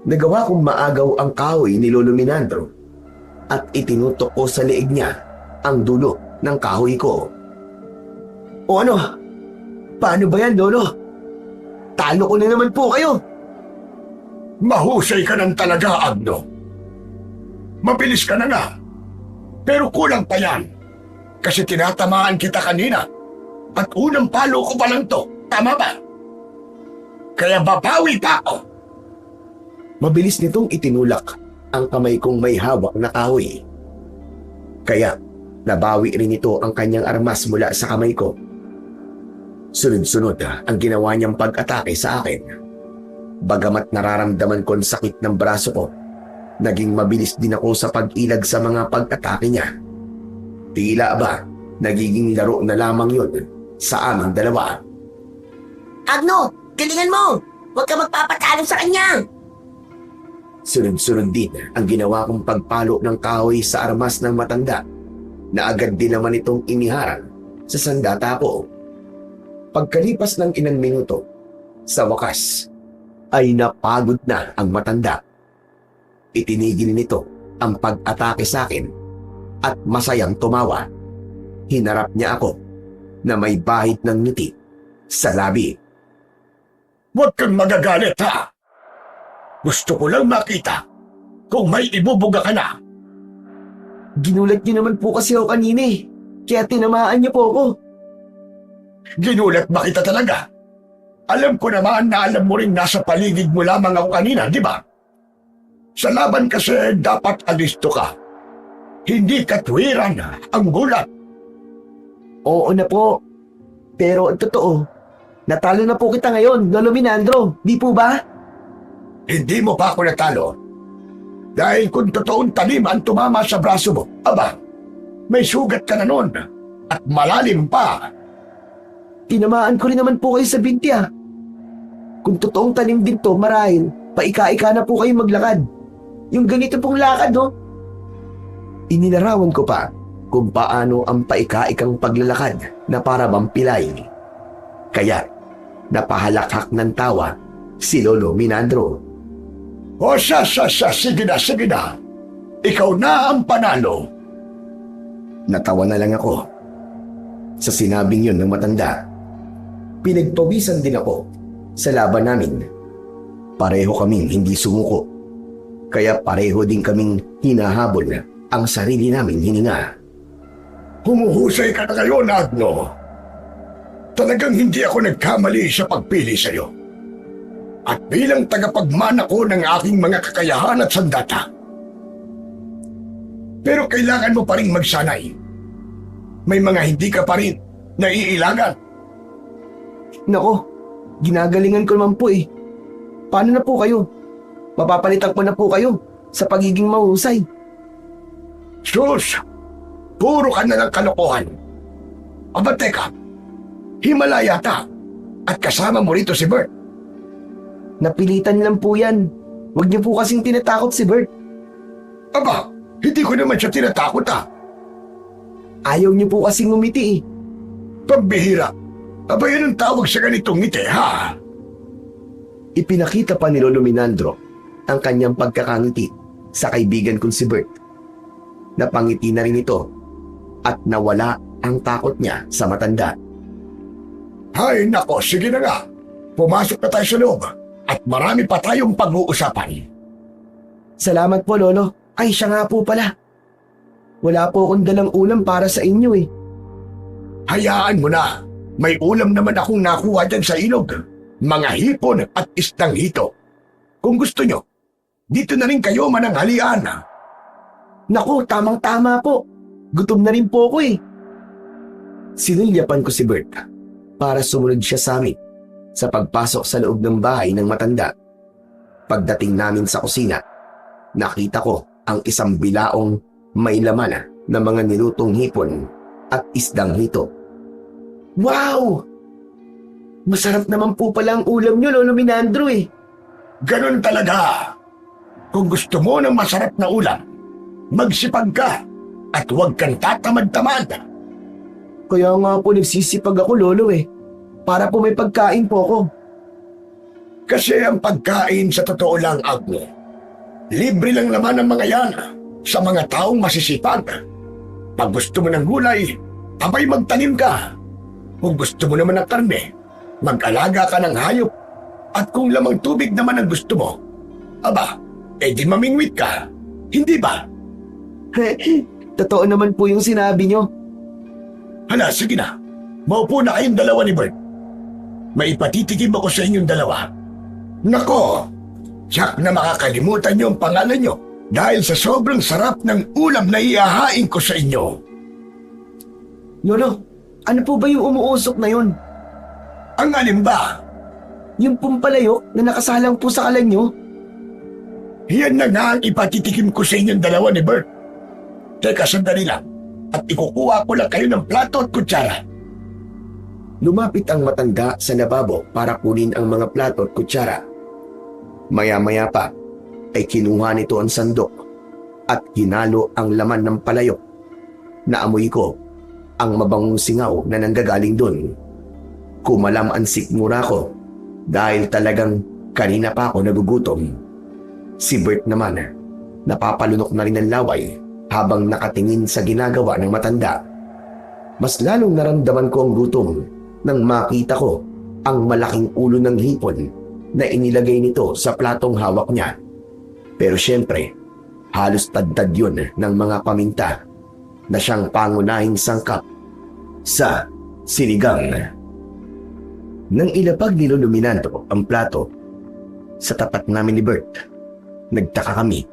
Nagawa kong maagaw ang kahoy ni Lolo Minandro at itinutok ko sa leeg niya ang dulo ng kahoy ko. O ano? Paano ba yan, Lolo? Talo ko na naman po kayo. Mahusay ka ng talaga, Agno. Mabilis ka na nga. Pero kulang pa yan. Kasi tinatamaan kita kanina. At unang palo ko pa lang to. Tama ba? Kaya babawi pa ako. Mabilis nitong itinulak ang kamay kong may hawak na kahoy. Kaya nabawi rin ito ang kanyang armas mula sa kamay ko. Sunod-sunod ang ginawa niyang pag-atake sa akin. Bagamat nararamdaman ko ang sakit ng braso ko, naging mabilis din ako sa pag-ilag sa mga pag-atake niya. Tila ba, nagiging laro na lamang yun sa aming dalawa. Agno, galingan mo! Huwag ka magpapatalo sa kanya! Sunod-sunod din ang ginawa kong pagpalo ng kahoy sa armas ng matanda na agad din naman itong iniharang sa sandata ko. Pagkalipas ng ilang minuto, sa wakas, ay napagod na ang matanda. Itinigil nito ang pag-atake sa akin at masayang tumawa. Hinarap niya ako na may bahid ng ngiti sa labi. Huwag kang magagalit, ha? Gusto ko lang makita kung may ibubuga ka na. Ginulat niyo naman po kasi ako kanina eh. Kaya tinamaan niyo po ako. Ginulat ba kita talaga? Alam ko naman na alam mo rin nasa paligid mo lamang ako kanina, di ba? Sa laban kasi dapat alisto ka. Hindi katwiran ang gulat. Oo na po. Pero ang totoo, natalo na po kita ngayon, Lolo Minandro. Di po ba? Hindi mo pa ako natalo. Dahil kung totoong talim ang tumama sa braso mo, aba, may sugat ka na nun at malalim pa. Tinamaan ko rin naman po kayo sa binti ah. Kung totoong tanim din to, marahil, paika-ika na po kayo maglakad. Yung ganito pong lakad, no? Ininarawan ko pa kung paano ang paika-ikang paglalakad na para bang pilay. Kaya, napahalakhak ng tawa si Lolo Minandro. O sige na. Ikaw na ang panalo. Natawa na lang ako sa sinabing yun ng matanda. Pinagpawisan din ako sa laban namin. Pareho kaming hindi sumuko. Kaya pareho din kaming hinahabol ang sarili naming hininga. Humuhusay ka na ngayon, Agno. Talagang hindi ako nagkamali sa pagpili sa'yo. at bilang tagapagmana ko ng aking mga kakayahan at sandata. Pero kailangan mo pa rin magsanay. May mga hindi ka pa rin naiilangan. Nako, ginagalingan ko naman po eh. Paano na po kayo? Mapapalitan ko na po kayo sa pagiging mahusay. Sus, puro ka na ng kalokohan. Aba teka, himala yata at kasama mo rito si Bert. Napilitan lang po yan. Huwag niyo po kasing tinatakot si Bert. Aba, hindi ko naman siya tinatakot ah. Ayaw niyo po kasing ngumiti eh. Pambihira. Aba yan ang tawag sa ganitong ngiti ha. Ipinakita pa ni Lolo Minandro ang kanyang pagkakangiti sa kaibigan kong si Bert. Napangiti na rin ito at nawala ang takot niya sa matanda. Hay nako, sige na nga. Pumasok na tayo sa loob at marami pa tayong pag-uusapan. Salamat po, Lolo. Ay, siya nga po pala. Wala po akong dalang ulam para sa inyo eh. Hayaan mo na. May ulam naman akong nakuha dyan sa ilog. Mga hipon at isdang hito. Kung gusto nyo, dito na rin kayo mananghalian. Naku, tamang-tama po. Gutom na rin po ako eh. Sinilyapan ko si Bert para sumunod siya sa amin sa pagpasok sa loob ng bahay ng matanda. Pagdating namin sa kusina, nakita ko ang isang bilaong may laman na mga nilutong hipon at isdang hito. Wow! Masarap naman po pala ang ulam niyo, Lolo Minandro eh. Ganun talaga. Kung gusto mo ng masarap na ulam, magsipag ka at huwag kang tatamad-tamad. Kaya nga po nagsisipag ako, Lolo eh. Para po may pagkain po ako. Kasi ang pagkain sa totoo lang, Agno, libre lang naman ang mga yan sa mga taong masisipag. Pag gusto mo ng gulay, abay magtanim ka. Kung gusto mo naman ng karne, mag-alaga ka ng hayop. At kung lamang tubig naman ang gusto mo, aba, edi mamingwit ka. Hindi ba? Totoo naman po yung sinabi niyo. Hala, sige na. Maupo na kayong dalawa ni Bert. May ipatitikim ako sa inyong dalawa. Nako, tiyak na makakalimutan niyo ang pangalan niyo dahil sa sobrang sarap ng ulam na ihahain ko sa inyo. Lolo, ano po ba yung umuusok na yun? Ang alin ba? Yung pumpalayok na nakasalang po sa kalan niyo? Yan na nga ang ipatitikim ko sa inyong dalawa ni Bert. Teka, sandali lang. At ikukuha ko lang kayo ng plato at kutsara. Lumapit ang matanda sa lababo para kunin ang mga plato at kutsara. Maya-maya pa ay kinuha nito ang sandok at hinalo ang laman ng palayok. Naamoy ko ang mabangong singaw na nanggagaling doon. Kumalam ang sikmura ko dahil talagang kanina pa ako nagugutom. Si Bert naman, napapalunok na rin ang laway habang nakatingin sa ginagawa ng matanda. Mas lalong naramdaman ko ang gutom nang makita ko ang malaking ulo ng hipon na inilagay nito sa platong hawak niya. Pero syempre, halos tadtad yun ng mga paminta na siyang pangunahing sangkap sa sinigang. Nang ilapag ni Lolo Minandro ang plato sa tapat namin ni Bert, nagtaka kami.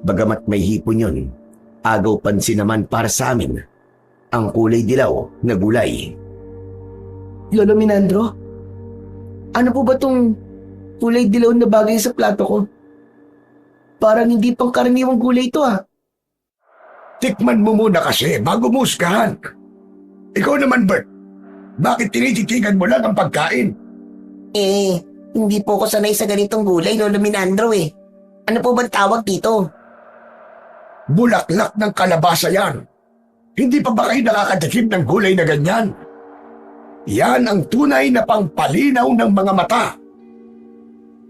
Bagamat may hipon yun, agaw pansin naman para sa amin ang kulay dilaw na gulay. Lolo Minandro, ano po ba tong kulay dilaw na bagay sa plato ko? Parang hindi pang karaniwang gulay ito ah. Tikman mo muna kasi bago mo husgahan. Ikaw naman, Bert. Bakit tinititigan mo lang ang pagkain? Eh, hindi po ako sanay sa ganitong gulay, Lolo Minandro eh. Ano po bang tawag dito? Bulaklak ng kalabasa yan. Hindi pa ba kayo nakakatikim ng gulay na ganyan? Yan ang tunay na pangpalinaw ng mga mata.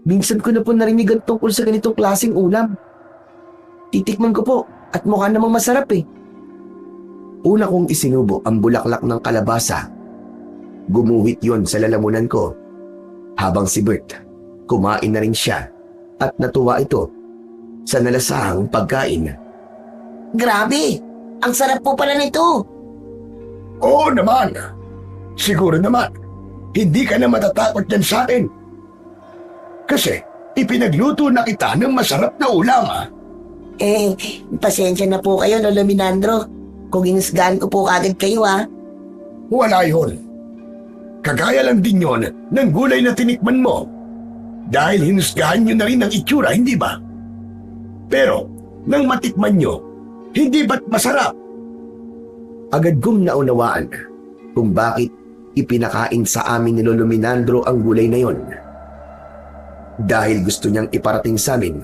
Minsan ko na po narinig ang tungkol sa ganitong klaseng ulam. Titikman ko po at mukha namang masarap eh. Una kong isinubo ang bulaklak ng kalabasa. Gumuhit yon sa lalamunan ko. Habang si Bert, kumain na rin siya at natuwa ito sa nalasahang pagkain. Grabe! Ang sarap po pala nito! Oo naman. Siguro naman, hindi ka na matatakot yan sa akin. Kasi ipinagluto na kita ng masarap na ulam. Pasensya na po kayo, Lolo Minandro. Kung inisgahan ko po agad kayo, Wala yun. Kagaya lang din yon ng gulay na tinikman mo. Dahil hinusgahan nyo na rin ang itsura, hindi ba? Pero, nang matikman nyo, hindi ba't masarap? Agad kong naunawaan kung bakit ipinakain sa amin ni Lolo Minandro ang gulay na yon. Dahil gusto niyang iparating sa amin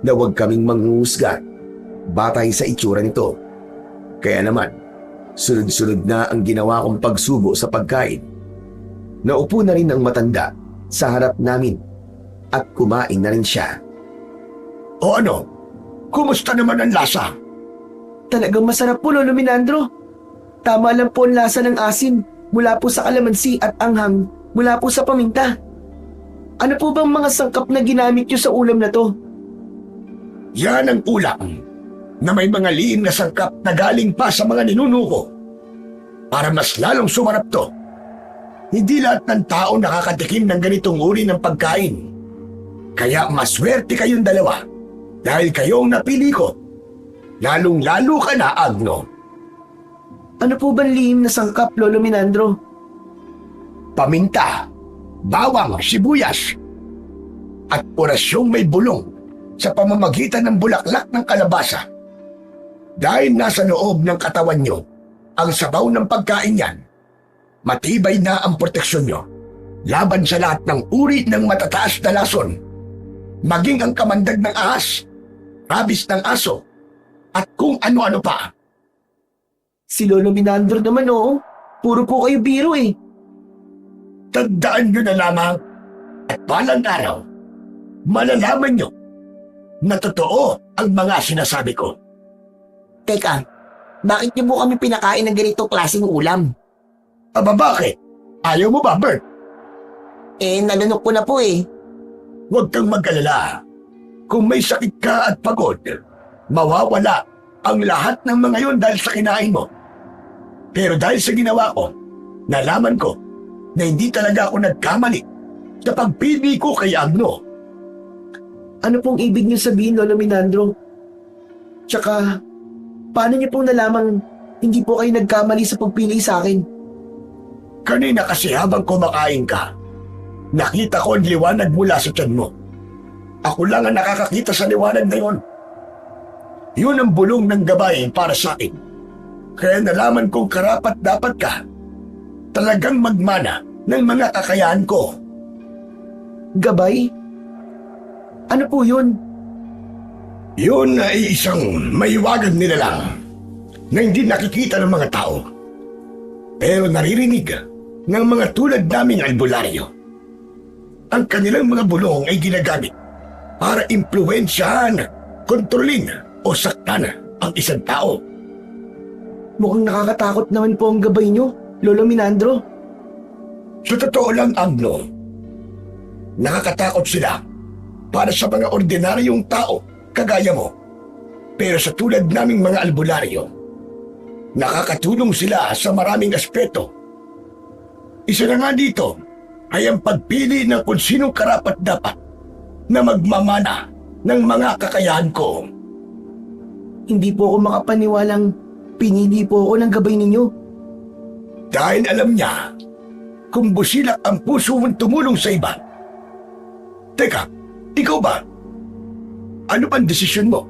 na huwag kaming manghuhusga batay sa itsura nito. Kaya naman, sunod-sunod na ang ginawa kong pagsubo sa pagkain. Naupo na rin ang matanda sa harap namin at kumain na rin siya. O ano? Kumusta naman ang lasa? Talagang masarap po, Lolo Minandro. Tama lang po ang lasa ng asin mula po sa kalamansi at anghang mula po sa paminta. Ano po bang mga sangkap na ginamit niyo sa ulam na to? Yan ang ulam na may mga liim na sangkap na galing pa sa mga ninuno ko. Para mas lalong sumarap to. Hindi lahat ng tao nakakatikim ng ganitong uri ng pagkain. Kaya maswerte kayong dalawa dahil kayong napili ko. Lalong-lalo ka na, Agno. Ano po bang lihim na sangkap, Lolo Minandro? Paminta, bawang, sibuyas, at orasyong may bulong sa pamamagitan ng bulaklak ng kalabasa. Dahil nasa loob ng katawan nyo ang sabaw ng pagkain yan, matibay na ang proteksyon nyo laban sa lahat ng uri ng matataas na lason, maging ang kamandag ng ahas, rabis ng aso, at kung ano-ano pa. Si Lolo Minandro naman, oo. Puro po kayo biro eh. Tandaan nyo na lamang at balang araw, malalaman nyo na totoo ang mga sinasabi ko. Teka, bakit niyo po kami pinakain ng ganitong klaseng ulam? Aba bakit? Ayaw mo ba, Bert? Nalunok ko na po eh. Huwag kang mag-alala. Kung may sakit ka at pagod, mawawala ang lahat ng mga yon dahil sa kinain mo. Pero dahil sa ginawa ko, nalaman ko na hindi talaga ako nagkamali sa pagpili ko kay Agno. Ano pong ibig niyo sabihin, Lolo Minandro? Tsaka, paano niyo pong nalamang hindi po kayo nagkamali sa pagpili sa akin? Kanina kasi habang kumakain ka, nakita ko ang liwanag mula sa tiyan mo. Ako lang ang nakakakita sa liwanag na yon. Yun ang bulong ng gabay para sa akin. Kaya nalaman kong karapat dapat ka talagang magmana ng mga kakayahan ko. Gabay? Ano po yun? Yun ay isang maiwagang nilalang na hindi nakikita ng mga tao. Pero naririnig ng mga tulad naming albularyo. Ang kanilang mga bulong ay ginagamit para impluwensyahan, kontrolin o saktan ang isang tao. Mukhang nakakatakot naman po ang gabay niyo, Lolo Minandro. Sa totoo lang, Agno, nakakatakot sila para sa mga ordinaryong tao kagaya mo. Pero sa tulad naming mga albularyo, nakakatulong sila sa maraming aspeto. Isa na nga dito ay ang pagpili ng kung sinong karapat-dapat na magmamana ng mga kakayahan ko. Hindi po ako makapaniwalang pinili po ako ng gabay ninyo. Dahil alam niya kung busilak ang puso mong tumulong sa iba. Teka, ikaw ba? Ano bang desisyon mo?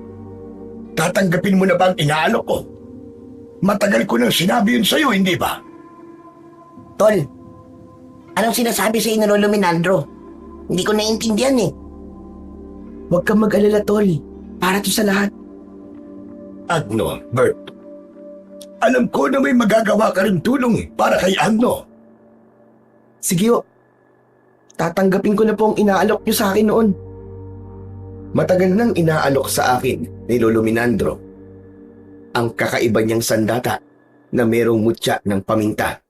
Tatanggapin mo na ba ang inaalok ko? Matagal ko nang sinabi yun sa'yo, hindi ba? Tol, anong sinasabi sa inyo, Lolo Minandro? Hindi ko naiintindihan eh. Huwag kang mag-alala, Tol. Para to sa lahat. Agno, Bert. Alam ko na may magagawa ka rin tulong para kay Agno. Sige ho. Tatanggapin ko na po ang inaalok niyo sa akin noon. Matagal nang inaalok sa akin ni Lolo Minandro ang kakaiba niyang sandata na merong mutya ng paminta.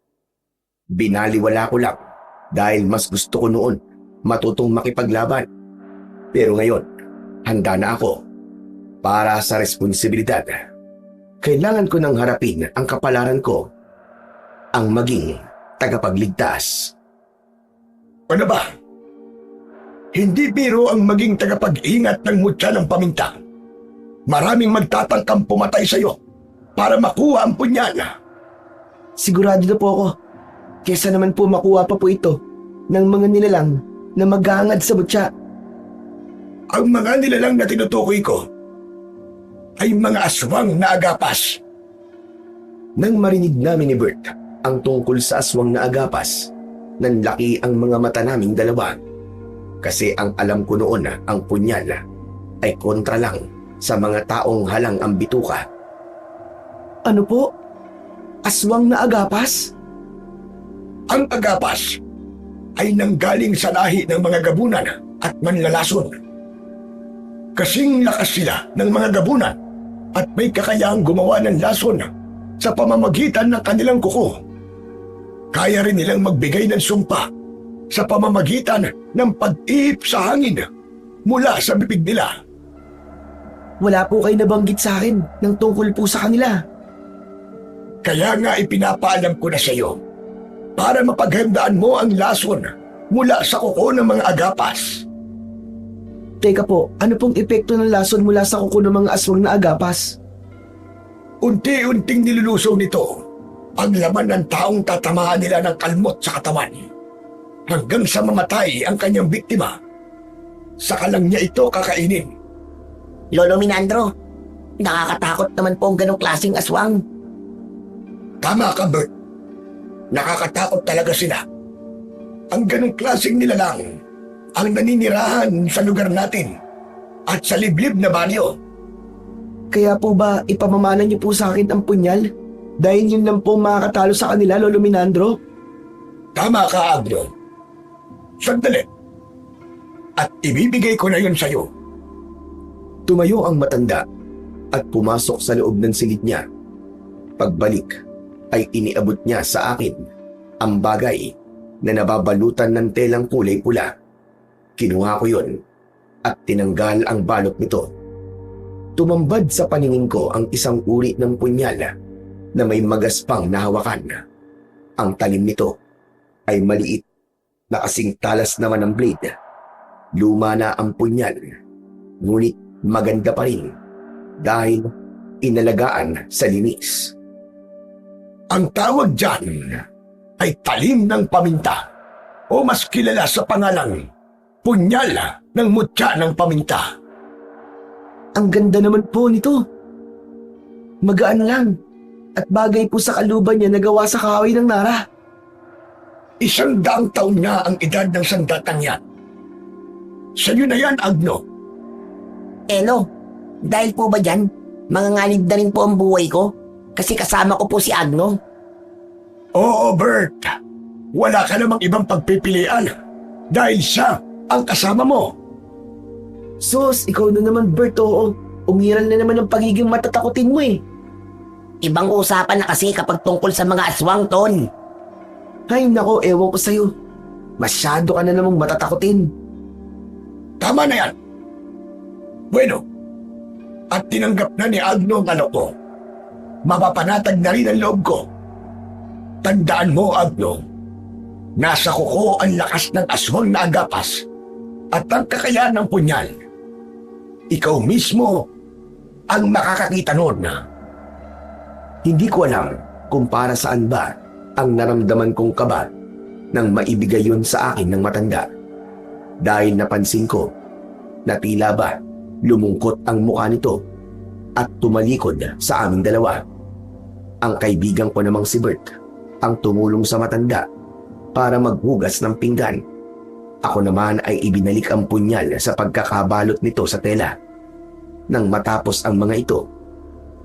Binaliwala ko lang dahil mas gusto ko noon matutong makipaglaban. Pero ngayon, handa na ako para sa responsibilidad. Kailangan ko nang harapin ang kapalaran ko, ang maging tagapagligtas. Ano ba? Hindi biro ang maging tagapag-ingat ng mutya ng paminta. Maraming magtatangkang pumatay sa'yo para makuha ang punyal. Sigurado na po ako. Kesa naman po makuha pa po ito ng mga nilalang na maghahangad sa butya. Ang mga nilalang na tinutukoy ko ay mga aswang na agapas. Nang marinig namin ni Bert ang tungkol sa aswang na agapas, nanlaki ang mga mata naming dalawa. Kasi ang alam ko noon ang punyal ay kontra lang sa mga taong halang ang bituka. Ano po? Aswang na agapas? Ang agapas ay nanggaling sa lahi ng mga gabunan at manlalason. Kasing lakas sila ng mga gabunan at may kakayahang gumawa ng lason sa pamamagitan ng kanilang kuko. Kaya rin nilang magbigay ng sumpa sa pamamagitan ng pag-ihip sa hangin mula sa bibig nila. Wala po kayo nabanggit sa akin ng tungkol po sa kanila. Kaya nga ipinapaalam ko na sa iyo para mapaghandaan mo ang lason mula sa kuko ng mga agapas. Teka po, ano pong epekto ng lason mula sa kuko ng mga aswang na agapas? Unti-unting nilulusaw nito ang laman ng taong tatamaan nila ng kalmot sa katawan hanggang sa mamatay ang kanyang biktima. Saka lang niya ito kakainin. Lolo Minandro, nakakatakot naman po ang ganong klaseng aswang. Tama ka, Bert. Nakakatakot talaga sila. Ang ganong klaseng nilalang ang naninirahan sa lugar natin at sa liblib na baryo. Kaya po ba ipamamana niyo po sa akin ang punyal? Dahil yun lang po makakatalo sa kanila, Lolo Minandro? Tama ka, Agno. Sandali. At ibibigay ko na yun sa'yo. Tumayo ang matanda at pumasok sa loob ng silid niya. Pagbalik ay iniabot niya sa akin ang bagay na nababalutan ng telang kulay pula. Kinuha ko yun at tinanggal ang balot nito. Tumambad sa paningin ko ang isang uri ng punyal na may magaspang na hawakan. Ang talim nito ay maliit na kasing talas naman ng blade. Luma na ang punyal, ngunit maganda pa rin dahil inalagaan sa linis. Ang tawag dyan ay talim ng paminta o mas kilala sa pangalang punyal ng mutya ng paminta. Ang ganda naman po nito. Magaan lang at bagay po sa kaluban niya na gawa sa kahoy ng nara. 100 taon na ang edad ng sandatang yan. Sa iyo na yan, Agno. Eno, dahil po ba dyan, manganganib na rin po ang buhay ko? Kasi kasama ko po si Agno. Oo, Bert. Wala ka namang ibang pagpipilian dahil siya ang kasama mo. Sus, ikaw na naman, Bert, oo. Umiral na naman ang pagiging matatakotin mo eh. Ibang usapan na kasi kapag tungkol sa mga aswang, Ton. Ay nako, ewan ko sa'yo. Masyado ka na namang matatakotin. Tama na yan. Bueno, at tinanggap na ni Agno ang ano ko. Mapapanatag na rin ang loob ko. Tandaan mo, Agno, nasa kuko ang lakas ng aswang na agapas at ang kakayahan ng punyal. Ikaw mismo ang makakakita noon na. Hindi ko alam kung para saan ba ang naramdaman kong kaba nang maibigay yun sa akin ng matanda. Dahil napansin ko na tila ba lumungkot ang mukha nito at tumalikod sa aming dalawa. Ang kaibigan ko namang si Bert ang tumulong sa matanda para maghugas ng pinggan. Ako naman ay ibinalik ang punyal sa pagkakabalot nito sa tela. Nang matapos ang mga ito,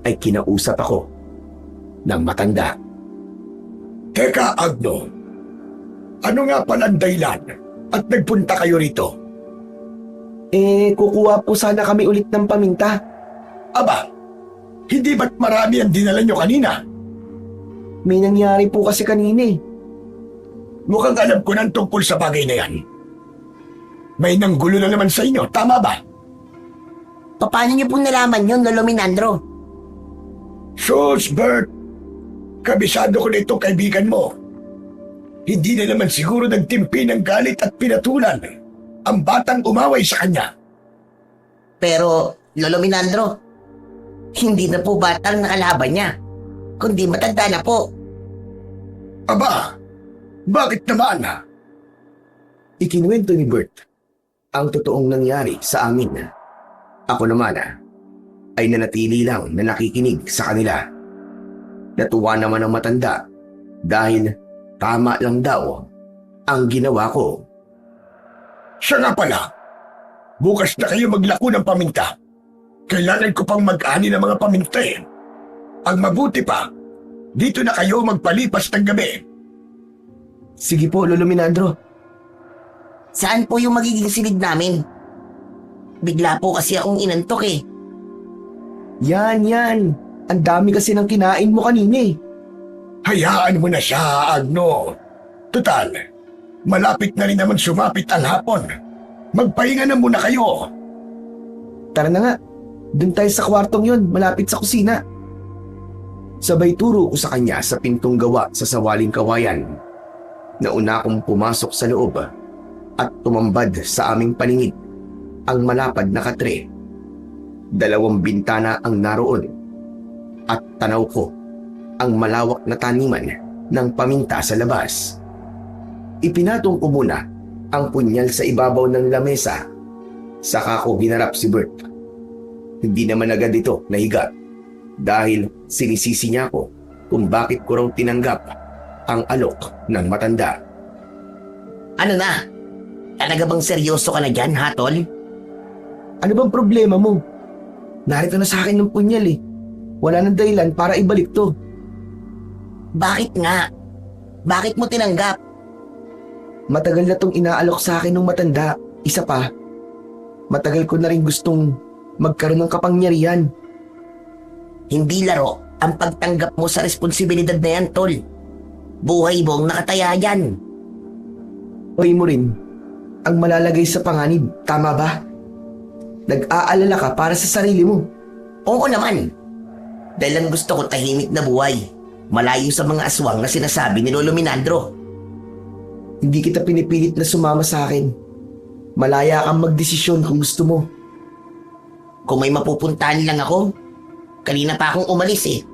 ay kinausap ako ng matanda. Teka, Agno. Ano nga pala ang dahilan at nagpunta kayo rito? Kukuha po sana kami ulit ng paminta. Aba, hindi ba't marami ang dinala nyo kanina? May nangyari po kasi kanina eh. Mukhang alam ko ng tungkol sa bagay na yan. May nanggulo na naman sa inyo, tama ba? Paano niyo po nalaman yun, Lolo Minandro? Sus, Bert. Kabisado ko na itong kaibigan mo. Hindi na naman siguro nagtimpi ng galit at pinatulan ang batang umaway sa kanya. Pero, Lolo Minandro, hindi na po batang nakalaban niya, kundi matanda na po. Aba, bakit naman? Ikinuwento ni Bert ang totoong nangyari sa amin. Ako naman ay nanatili lang na nakikinig sa kanila. Natuwa naman ang matanda dahil tama lang daw ang ginawa ko. Siya nga pala, bukas na kayo maglako ng paminta. Kailangan ko pang mag-ani ng mga paminta eh. Ang mabuti pa, dito na kayo magpalipas ng gabi. Sige po, Lolo Minandro. Saan po yung magiging silid namin? Bigla po kasi akong inantok eh. Yan. Ang dami kasi ng kinain mo kanina eh. Hayaan mo na siya, Agno. Total, malapit na rin naman sumapit ang hapon. Magpahinga na muna kayo. Tara na nga. Doon tayo sa kwartong yun, malapit sa kusina. Sabay turo ko sa kanya sa pintong gawa sa sawaling kawayan. Nauna akong pumasok sa loob at tumambad sa aming paningid ang malapad na katre. 2 bintana ang naroon at tanaw ko ang malawak na taniman ng paminta sa labas. Ipinatong ko muna ang punyal sa ibabaw ng lamesa. Saka ko hinarap si Bert. Hindi naman agad ito nahiga dahil sinisisi niya ako kung bakit ko raw tinanggap ang alok ng matanda. Ano na? Talaga bang seryoso ka na dyan, ha, Tol? Ano bang problema mo? Narito na sa akin ng punyal eh. Wala nang dahilan para ibalik to. Bakit nga? Bakit mo tinanggap? Matagal na tong inaalok sa akin ng matanda. Isa pa, matagal ko na rin gustong magkaroon ng kapangyarihan. Hindi laro ang pagtanggap mo sa responsibilidad na yan, Tol. Buhay mo ang nakataya yan. Hoy mo rin, ang malalagay sa panganib, tama ba? Nag-aalala ka para sa sarili mo. Oo naman. Dahil lang gusto ko tahimik na buhay. Malayo sa mga aswang na sinasabi ni Lolo Minandro. Hindi kita pinipilit na sumama sa akin. Malaya kang magdesisyon kung gusto mo. Kung may mapupuntahan lang ako, kanina pa akong umalis eh.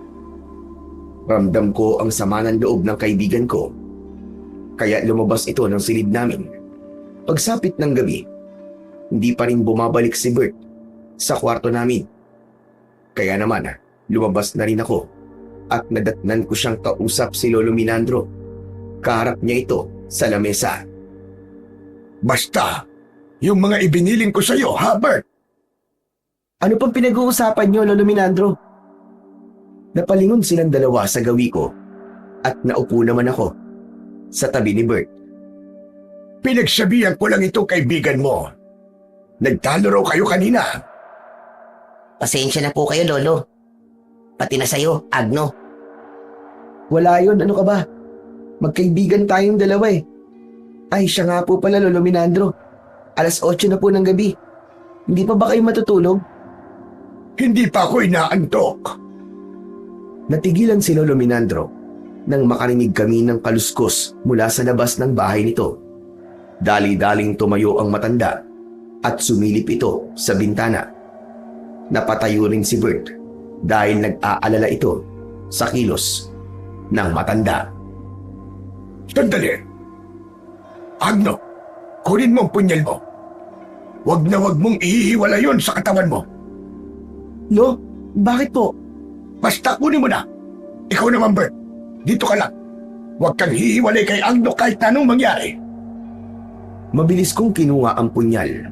Ramdam ko ang sama ng loob ng kaibigan ko. Kaya lumabas ito ng silid namin. Pagsapit ng gabi, hindi pa rin bumabalik si Bert sa kwarto namin. Kaya naman, lumabas na rin ako at nadatnan ko siyang kausap si Lolo Minandro. Kaharap niya ito sa lamesa. Basta, yung mga ibiniling ko sa'yo, ha, Bert? Ano pang pinag-uusapan niyo, Lolo Minandro? Napalingon silang dalawa sa gawi ko at naupo naman ako sa tabi ni Bert. Pinagsabihan ko lang ito kaibigan mo. Nagtalo raw kayo kanina. Pasensya na po kayo, Lolo. Pati na sa'yo, Agno. Wala yun, ano ka ba? Magkaibigan tayong dalawa eh. Ay, siya nga po pala, Lolo Minandro. 8:00 na po ng gabi. Hindi pa ba kayo matutulog? Hindi pa ako inaantok. Natigilan si Lolo Minandro nang makarinig kami ng kaluskos mula sa labas ng bahay nito. Dali-daling tumayo ang matanda at sumilip ito sa bintana. Napatayo rin si Bert dahil nag-aalala ito sa kilos ng matanda. Sandali. Agno, kunin mo ang punyal mo. Wag na wag mong ihihiwala yon sa katawan mo. Lo, bakit po? Basta kunin mo na. Ikaw naman, Bert. Dito ka lang. Huwag kang hihiwalay kay Agno kahit anong mangyari. Mabilis kong kinuha ang punyal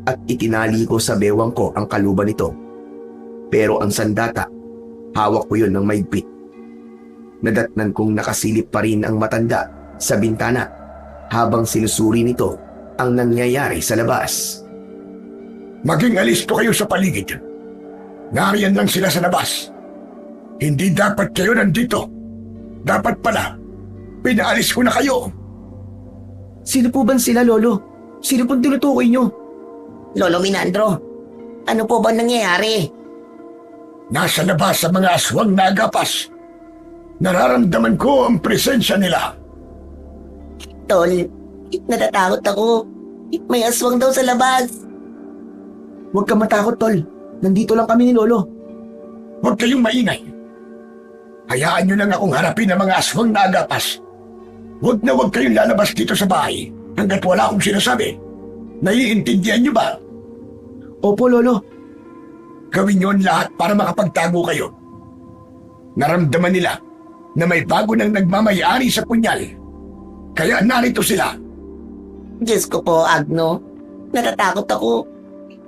at itinali ko sa bewang ko ang kaluban nito. Pero ang sandata, hawak ko yun ng maigpit. Nadatnan kong nakasilip pa rin ang matanda sa bintana habang sinusuri nito ang nangyayari sa labas. Maging alisto kayo sa paligid. Nariyan lang sila sa labas. Hindi dapat kayo nandito. Dapat pala, pinaalis ko na kayo. Sino po ba sila, Lolo? Sino pong tinutukoy nyo? Lolo Minandro, ano po ba nangyayari? Nasa labas sa mga aswang na agapas. Nararamdaman ko ang presensya nila. Tol, natatakot ako. May aswang daw sa labas. Huwag ka matakot, Tol. Nandito lang kami ni Lolo. Huwag kayong maingay. Hayaan nyo lang akong harapin ang mga aswang na agapas. Huwag na huwag kayong lalabas dito sa bahay hanggat wala akong sinasabi. Naiintindihan nyo ba? Opo, Lolo. Gawin nyo ang lahat para makapagtago kayo. Naramdaman nila na may bago nang nagmamayari sa punyal. Kaya narito sila. Diyos ko po, Agno. Natatakot ako.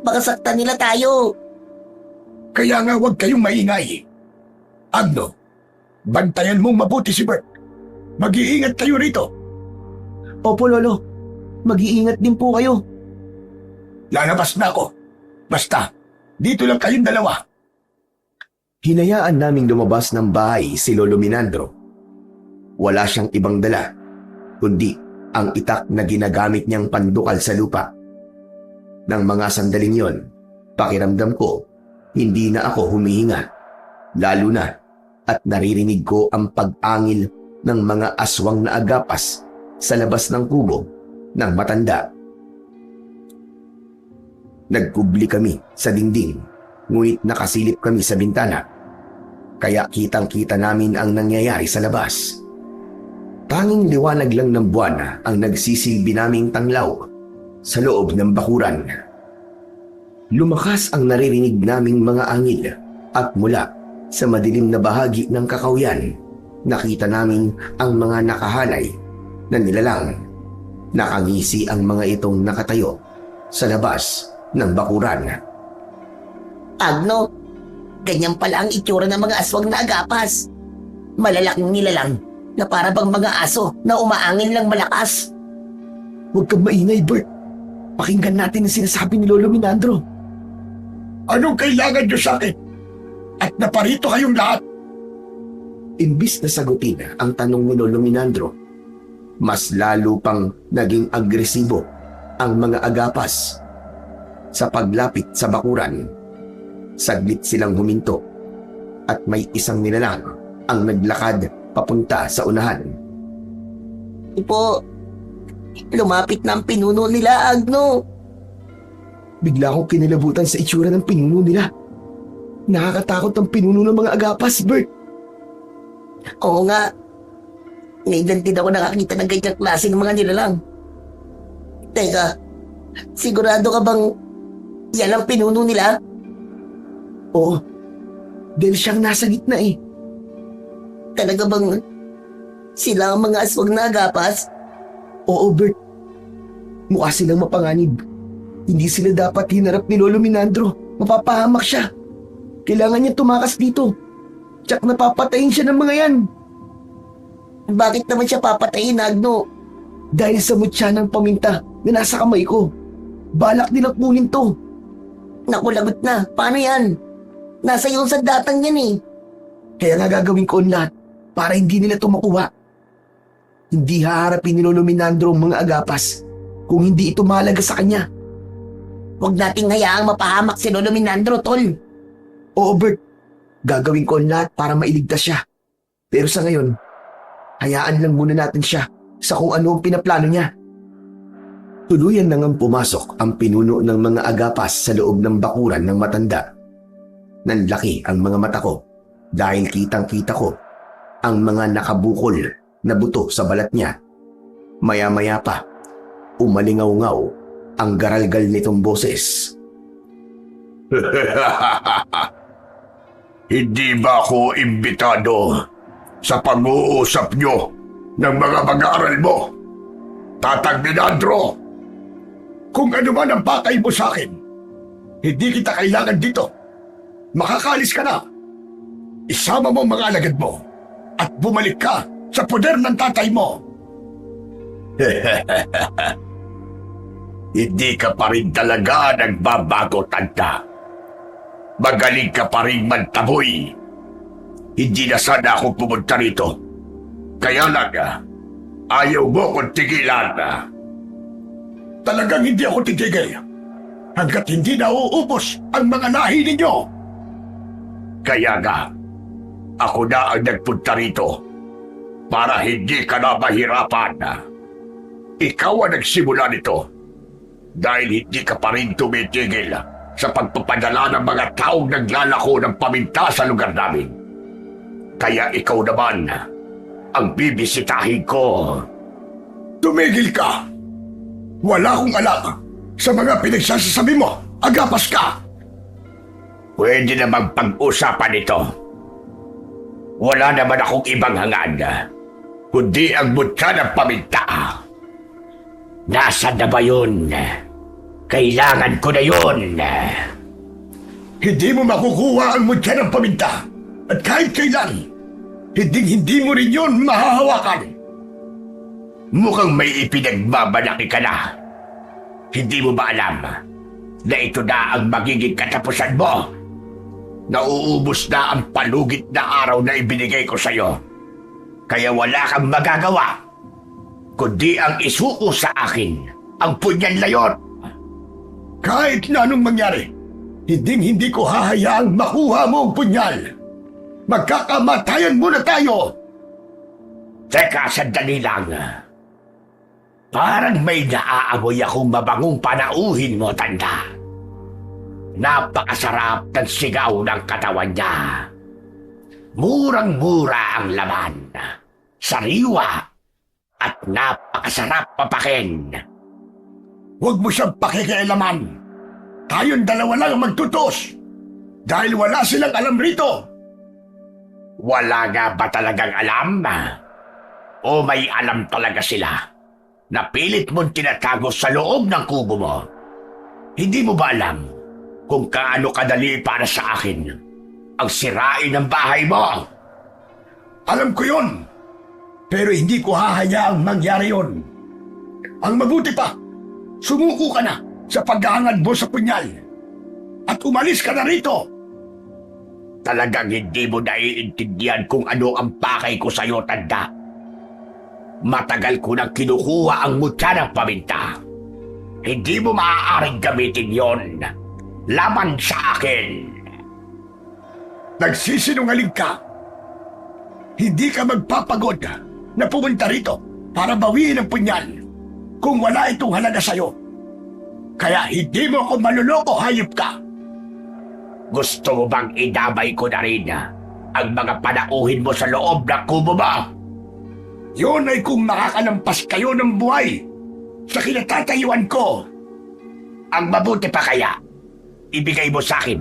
Baka saktan nila tayo. Kaya nga huwag kayong maingay. Agno, bantayan mong mabuti si Bert. Mag-iingat kayo rito. Opo, Lolo. Mag-iingat din po kayo. Lalabas na ako. Basta, dito lang kayong dalawa. Hinayaan naming lumabas ng bahay si Lolo Minandro. Wala siyang ibang dala, kundi ang itak na ginagamit niyang pandukal sa lupa. Nang mga sandaling yon, pakiramdam ko, hindi na ako humihinga. Lalo na at naririnig ko ang pag-angil ng mga aswang na agapas sa labas ng kubo ng matanda. Nagkubli kami sa dingding, ngunit nakasilip kami sa bintana. Kaya kitang-kita namin ang nangyayari sa labas. Tanging liwanag lang ng buwan ang nagsisilbi naming tanglaw sa loob ng bakuran. Lumakas ang naririnig naming mga angil at mula sa madilim na bahagi ng kakawyan, nakita namin ang mga nakahanay na nilalang. Nakangisi ang mga itong nakatayo sa labas ng bakuran. Agno, ganyan pala ang itsura ng mga aswang na agapas. Malalaking nilalang na para bang mga aso na umaangin lang malakas. Huwag kang maingay, Bert. Pakinggan natin ang sinasabi ni Lolo Minandro. Anong kailangan nyo sa akin? At naparito kayong lahat. Imbis na sagutin ang tanong ni Lolo Minandro, mas lalo pang naging agresibo ang mga agapas. Sa paglapit sa bakuran, saglit silang huminto at may isang nilalang ang naglakad papunta sa unahan. Po, lumapit na ang pinuno nila, Agno. Bigla akong kinilabutan sa itsura ng pinuno nila. Nakakatakot ang pinuno ng mga agapas, Bert. Oo nga. Ngayon din ako nakakita ng ganyang klase ng mga nilalang. Teka, sigurado ka bang yan ang pinuno nila? Oo. Dahil siyang nasa gitna eh. Talaga bang sila ang mga aswang na agapas? Oo, Bert. Mukha silang mapanganib. Hindi sila dapat hinarap ni Lolo Minandro. Mapapahamak siya. Kailangan niya tumakas dito. Tsak napapatayin siya ng mga yan. Bakit naman siya papatayin, Agno? Dahil sa mutya ng paminta na nasa kamay ko. Balak nilang kunin to. Naku, lagot na. Paano yan? Nasa iyong sandatang yan eh. Kaya nga gagawin ko ang lahat para hindi nila ito makuha. Hindi haharapin ni Lolo Minandro ang mga agapas kung hindi ito mahalaga sa kanya. Huwag nating hayaang mapahamak si Lolo Minandro, Tol. Oo, Bert. Gagawin ko ang lahat para mailigtas siya. Pero sa ngayon, hayaan lang muna natin siya sa kung ano ang pinaplano niya. Tuluyan nang pumasok ang pinuno ng mga agapas sa loob ng bakuran ng matanda. Nanlaki ang mga mata ko dahil kitang-kita ko ang mga nakabukol na buto sa balat niya. Maya-maya pa, umalingaw-ngaw ang garalgal nitong boses. Hindi ba ako imbitado sa pag-uusap nyo ng mga mag-aaral mo? Tatang Minandro, kung ano man ang pakay mo sa akin, hindi kita kailangan dito. Makakalis ka na. Isama mo ang mga alagad mo at bumalik ka sa poder ng tatay mo. Hindi ka pa rin talaga nagbabago, tanda. Magaling ka pa rin mantaboy. Hindi na sana ako pumunta rito. Kaya lang, ayaw mo kong tigilan. Talagang hindi ako titigil hanggat hindi nauubos ang mga lahi ninyo. Kaya nga, ako na ang nagpunta rito para hindi ka na mahirapan. Ikaw ang nagsimula nito. Dahil hindi ka pa rin tumitigil sa pagpapadala ng mga taong naglalako ng paminta sa lugar namin. Kaya ikaw naman ang bibisitahin ko. Tumigil ka! Wala akong alam sa mga pinagsasasabi mo. Agapas ka! Pwede namang pag-usapan ito. Wala naman akong ibang hangad, kundi ang mutya ng paminta. Nasaan na ba yun? Kailangan ko na yun. Hindi mo makukuha ang mutya ng paminta. At kahit kailan, hindi mo rin yun mahahawakan. Mukhang may ipinagmamalaki ka na. Hindi mo ba alam na ito na ang magiging katapusan mo? Nauubos na ang palugit na araw na ibinigay ko sa'yo. Kaya wala kang magagawa, kundi ang isuko sa akin ang punyal na yon. Kahit na anong mangyari, hindi ko hahayaang makuha mo ang punyal. Magkakamatayan muna tayo. Teka, sandali lang. Parang may naaamoy akong mabangong panauhin mo, tanda. Napakasarap ng sigaw ng katawan niya. Murang-mura ang laman, sariwa, at napakasarap papakin. Huwag mo siyang pakikialaman. Tayong dalawa lang ang magtutos. Dahil wala silang alam rito. Wala nga ba talagang alam? O may alam talaga sila? Napilit mong tinatago sa loob ng kubo mo. Hindi mo ba alam kung kaano kadali para sa akin ang sirain ng bahay mo? Alam ko yun, pero hindi ko hahayaang mangyari yun. Ang mabuti pa, sumuko ka na sa paghahangad mo sa punyal at umalis ka na rito. Talagang hindi mo naiintindihan kung ano ang pakay ko sa'yo, tanda. Matagal ko nang kinukuha ang mutya ng paminta. Hindi mo maaaring gamitin yon laban sa akin. Nagsisinungaling ka. Hindi ka magpapagod na pumunta rito para bawiin ang punyal kung wala itong halaga sa'yo. Kaya hindi mo ako maluloko, hayop ka. Gusto mo bang idamay ko na rin ang mga panauhin mo sa loob ng kubo mo? Yun ay kung makakalampas kayo ng buhay sa kinatatayuan ko. Ang mabuti pa kaya, ibigay mo sa akin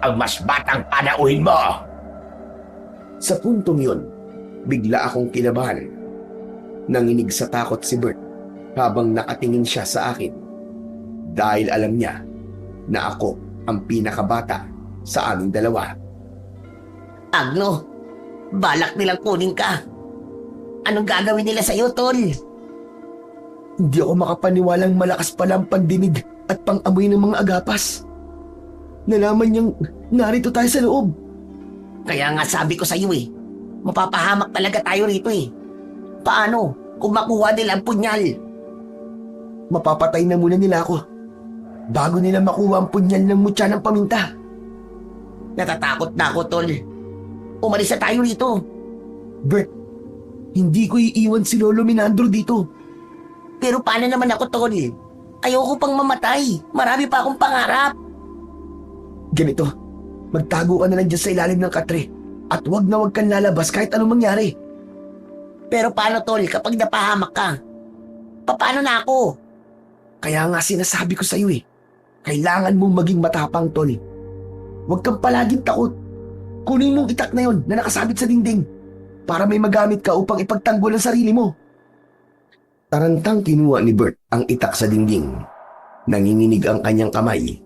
ang mas batang panauhin mo. Sa puntong yun, bigla akong kinabahan. Nanginig sa takot si Bert habang nakatingin siya sa akin. Dahil alam niya na ako ang pinakabata sa aming dalawa. Agno, balak nilang kunin ka. Anong gagawin nila sa'yo, Tol? Hindi ako makapaniwalang malakas pala ang pandinig at pang-amoy ng mga agapas. Nalaman niyang narito tayo sa loob. Kaya nga sabi ko sa'yo mapapahamak talaga tayo rito Paano kung makuha nila ang punyal? Mapapatay na muna nila ako bago nila makuha ang punyal ng mutya ng paminta. Natatakot na ako, Tol. Umalis na tayo rito. Bert, hindi ko iiwan si Lolo Minandro dito. Pero paano naman ako, Tol? Ayoko pang mamatay. Marami pa akong pangarap. Ganito, magtago ka na lang dyan sa ilalim ng katre at wag na wag kang lalabas kahit anong mangyari. Pero paano, Tol, kapag napahamak ka? Paano na ako? Kaya nga sinasabi ko sa iyo kailangan mong maging matapang, Tol. Huwag kang palaging takot. Kunin mong itak na yon na nakasabit sa dingding para may magamit ka upang ipagtanggol ang sarili mo. Tarantang kinuha ni Bert ang itak sa dingding. Nanginginig ang kanyang kamay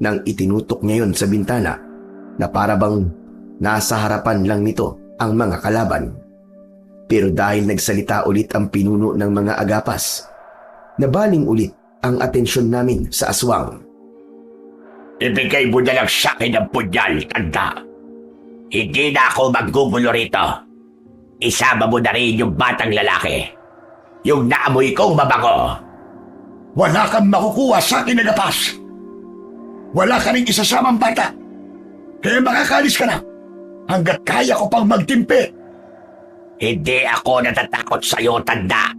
nang itinutok niya yon sa bintana na parabang nasa harapan lang nito ang mga kalaban. Pero dahil nagsalita ulit ang pinuno ng mga agapas, nabaling ulit ang atensyon namin sa aswang. Ibigay mo na lang sa akin ang punyal, tanda. Hindi na ako maggugulo rito. Isama mo na rin yung batang lalaki. Yung naamoy kong mabango. Wala kang makukuha sa akin, agapas. Wala ka rin isasamang bata. Kaya makakalis ka na hanggat kaya ko pang magtimpi. Hindi ako natatakot sa'yo, tanda.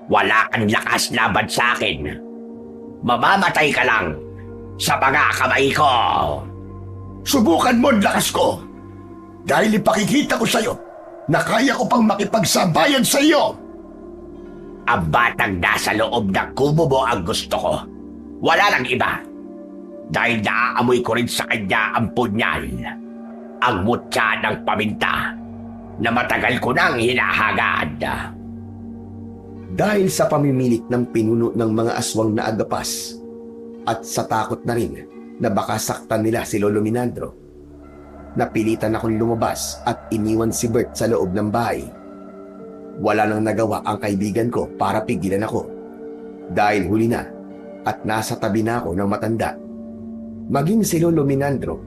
Wala kang lakas laban sa akin. mamamatay ka lang sa mga kamay ko. Subukan mo ang lakas ko. Dahil ipakikita ko sa'yo na kaya ko pang makipagsabayan sa iyo. Ang batang nasa loob ng kubo mo ang gusto ko. Wala lang iba. Dahil naaamoy ko rin sa kanya ang punyal. Ang mutya ng paminta na matagal ko nang hinahagad. Dahil sa pamimilit ng pinuno ng mga aswang na agapas at sa takot na rin na baka saktan nila si Lolo Minandro, napilitan akong lumabas at iniwan si Bert sa loob ng bahay. Wala nang nagawa ang kaibigan ko para pigilan ako dahil huli na at nasa tabi na ako ng matanda. Maging si Lolo Minandro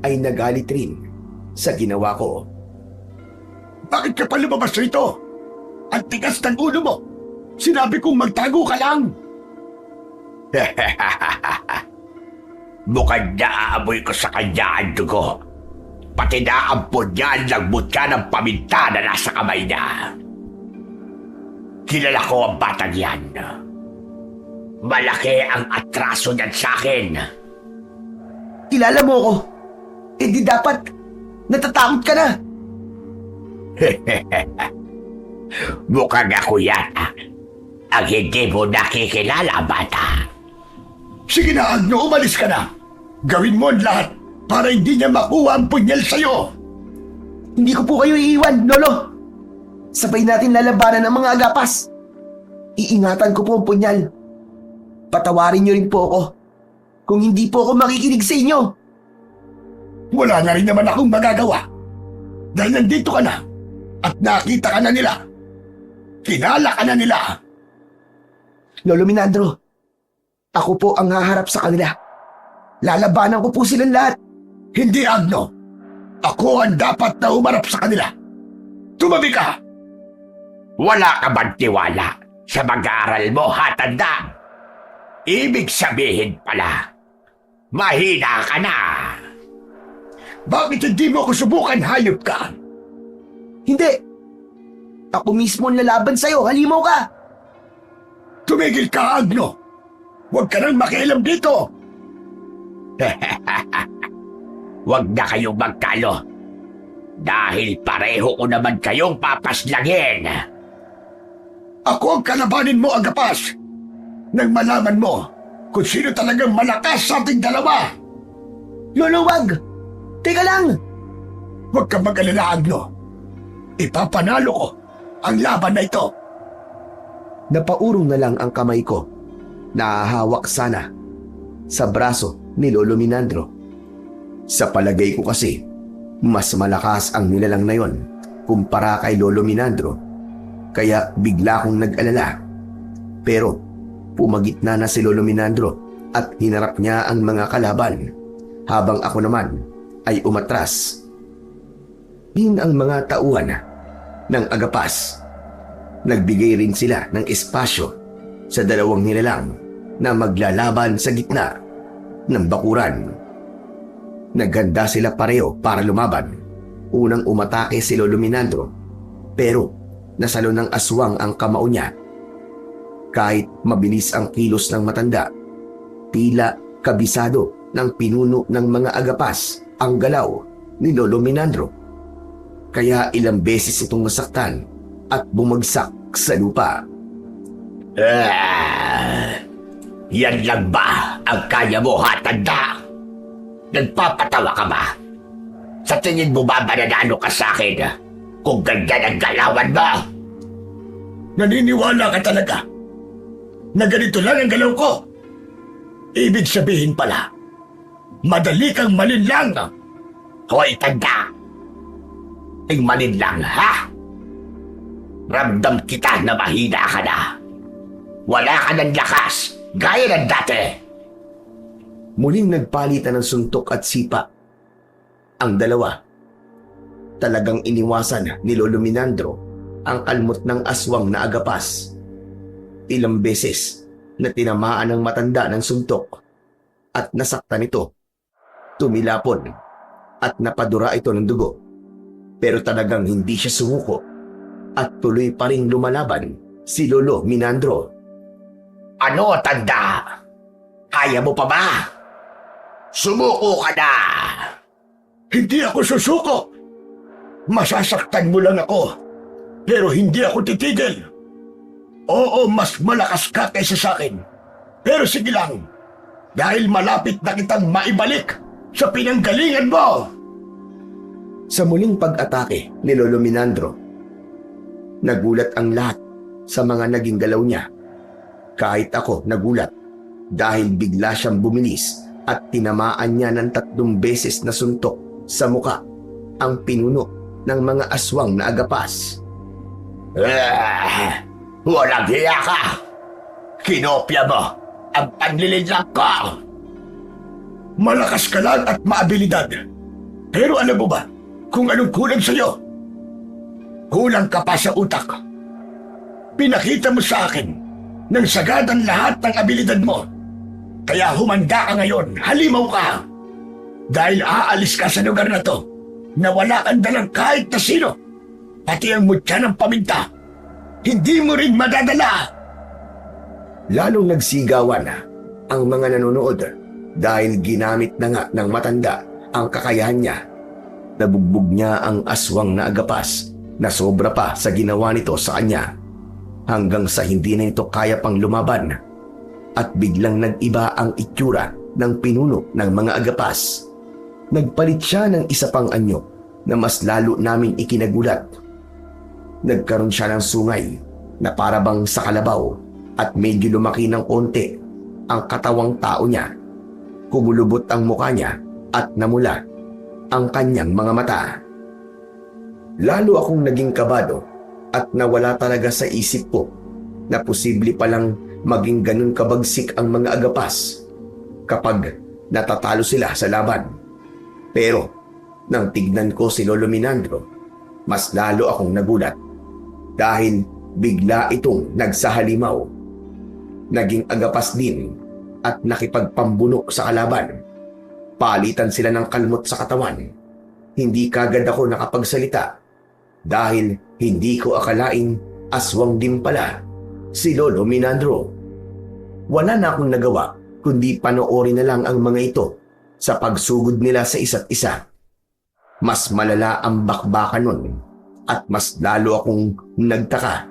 ay nagalit rin sa ginawa ko. Bakit ka pa lumabas rito? Ang tigas ng ulo mo. Sinabi kong magtago ka lang. Mukhang naaamoy ko sa kanya ang dugo. Pati na ang punyal ng mutya ng paminta na nasa kamay niya. Kilala ko ang batang yan. Malaki ang atraso niyan sa akin. Kilala mo ako. Eh di dapat natatakot ka na. Mukhang ako yan. Ang hindi mo nakikilala, bata. Sige na, Agno, umalis ka na. Gawin mo ang lahat para hindi niya makuha ang punyal sa'yo. Hindi ko po kayo iiwan, Lolo. Sabay natin lalabanan ang mga agapas. Iingatan ko po ang punyal. Patawarin niyo rin po ako kung hindi po ako makikinig sa inyo. Wala na rin naman akong magagawa. Dahil nandito ka na at nakita ka na nila. Kinala ka na nila. Lolo Minandro, ako po ang haharap sa kanila. Lalabanan ko po silang lahat. Hindi, Agno. Ako ang dapat na umarap sa kanila. Tumabi ka! Wala ka bang tiwala sa mag-aaral mo, hatanda? Ibig sabihin pala, mahina ka na. Bakit hindi mo ako subukan, hayop ka? Hindi. Ako mismo ang lalaban sa'yo. Halimaw ka. Tumigil ka, Agno. Huwag ka nang makialam dito. Huwag na kayong magkalo. Dahil pareho ko naman kayong papaslangin. Ako ang kalabanin mo, Agapas. Nang malaman mo kung sino talagang malakas sa ating dalawa. Lolo, wag. Teka lang. Huwag kang mag-alala, Agno. Ipapanalo ko ang laban na ito. Napaurong na lang ang kamay ko. Nahahawak sana sa braso ni Lolo Minandro. Sa palagay ko kasi, mas malakas ang nilalang na yon kumpara kay Lolo Minandro. Kaya bigla akong nag-alala. Pero pumagitna na si Lolo Minandro at hinarap niya ang mga kalaban, habang ako naman ay umatras. Din ang mga tauhan ng agapas. Nagbigay rin sila ng espasyo sa dalawang nilalang na maglalaban sa gitna ng bakuran. Naghanda sila pareho para lumaban. Unang umatake si Lolo Minandro, pero nasalo ng aswang ang kamao niya. Kahit mabilis ang kilos ng matanda, tila kabisado ng pinuno ng mga agapas ang galaw ni Lolo Minandro. Kaya ilang beses itong nasaktan at bumagsak sa lupa. Yan lang ba ang kaya mo, hatanda? Nagpapatawa ka ba? Sa tingin mo ba mananalo ka sa akin kung ganyan ang galawan mo? Naniniwala ka talaga na ganito lang ang galaw ko? Ibig sabihin pala, madali kang malinlang. Hoy, tanda! Ay malinlang, ha? Ramdam kita na mahina ka na. Wala ka ng lakas, gaya ng dati. Muling nagpalitan ng suntok at sipa. Ang dalawa. Talagang iniwasan ni Lolo Minandro ang kalmot ng aswang na agapas. Ilang beses na tinamaan ng matanda ng suntok at nasaktan ito. Tumilapon at napadura ito ng dugo. Pero talagang hindi siya sumuko at tuloy pa ring lumalaban si Lolo Minandro. Ano, tanda? Kaya mo pa ba? Sumuko ka na! Hindi ako susuko. Masasaktan mo lang ako. Pero hindi ako titigil. Oo, mas malakas ka kaysa sa akin. Pero sige lang. Dahil malapit na kitang maibalik sa pinanggalingan mo. Sa muling pag-atake ni Lolo Minandro, nagulat ang lahat sa mga naging galaw niya. Kahit ako nagulat dahil bigla siyang bumilis at tinamaan niya ng 3 beses na suntok sa muka ang pinuno ng mga aswang na agapas. Walang hiya ka! Kinopya mo ang panlilidlang ko! Malakas ka lang at maabilidad. Pero alam mo ba kung anong kulang sa'yo? Kulang ka pa sa utak. Pinakita mo sa akin nang sagad ang lahat ng abilidad mo. Kaya humanda ka ngayon, halimaw ka. Dahil aalis ka sa lugar na to na wala kang dalang kahit na sino. Pati ang mutya ng paminta, hindi mo rin madadala. Lalong nagsigawan ang mga nanonood dahil ginamit na nga ng matanda ang kakayahan niya. Nabugbog niya ang aswang na agapas na sobra pa sa ginawa nito sa kanya hanggang sa hindi na ito kaya pang lumaban at biglang nag-iba ang itsura ng pinuno ng mga agapas. Nagpalit siya ng isa pang anyo na mas lalo namin ikinagulat. Nagkaroon siya ng sungay na parabang sa kalabaw at medyo lumaki ng konti ang katawang tao niya. Kumulubot ang mukha niya at namula ang kanyang mga mata. Lalo akong naging kabado at nawala talaga sa isip ko na posible palang maging ganun kabagsik ang mga agapas kapag natatalo sila sa laban. Pero nang tignan ko si Lolo Minandro, mas lalo akong nagulat dahil bigla itong nagsahalimaw. Naging agapas din at nakipagpambuno sa kalaban. Palitan sila ng kalmot sa katawan. Hindi kagad ako nakapagsalita dahil hindi ko akalain aswang din pala si Lolo Minandro. Wala na akong nagawa kundi panoorin na lang ang mga ito sa pagsugod nila sa isa't isa. Mas malala ang bakbakan nun at mas lalo akong nagtaka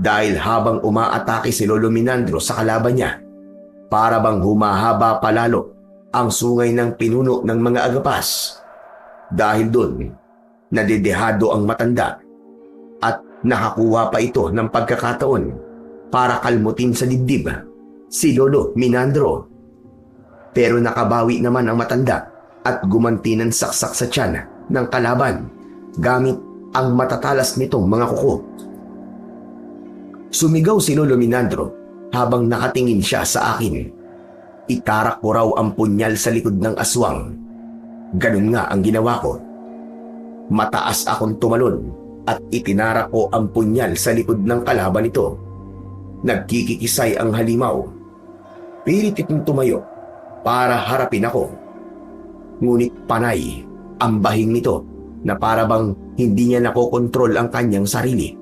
dahil habang umaatake si Lolo Minandro sa kalaban niya, para bang humahaba palalo ang sungay ng pinuno ng mga agapas. Dahil doon, nadedehado ang matanda at nakakuha pa ito ng pagkakataon para kalmutin sa dibdib si Lolo Minandro. Pero nakabawi naman ang matanda at gumanti ng saksak sa tiyan ng kalaban gamit ang matatalas nitong mga kuko. Sumigaw si Lolo Minandro habang nakatingin siya sa akin. Itarak ko raw ang punyal sa likod ng aswang. Ganun nga ang ginawa ko. Mataas akong tumalon at itinarak ko ang punyal sa likod ng kalaban nito. Nagkikikisay ang halimaw. Pilit itong tumayo para harapin ako. Ngunit panay ang bahing nito na para bang hindi niya nakokontrol ang kanyang sarili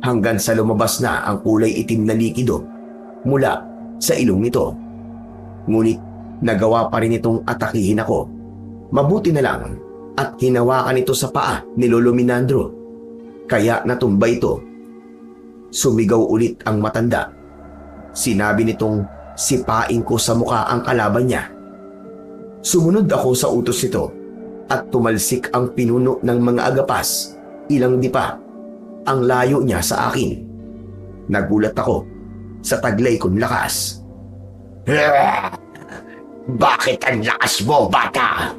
hanggang sa lumabas na ang kulay itim na likido mula sa ilong nito. Ngunit nagawa pa rin itong atakihin ako. Mabuti na lang at hinawakan ito sa paa ni Lolo Minandro. Kaya natumba ito. Sumigaw ulit ang matanda. Sinabi nitong sipain ko sa mukha ang kalaban niya. Sumunod ako sa utos nito at tumalsik ang pinuno ng mga agapas. Ilang di pa ang layo niya sa akin. Nagulat ako sa taglay kong lakas. Bakit ang lakas mo, bata?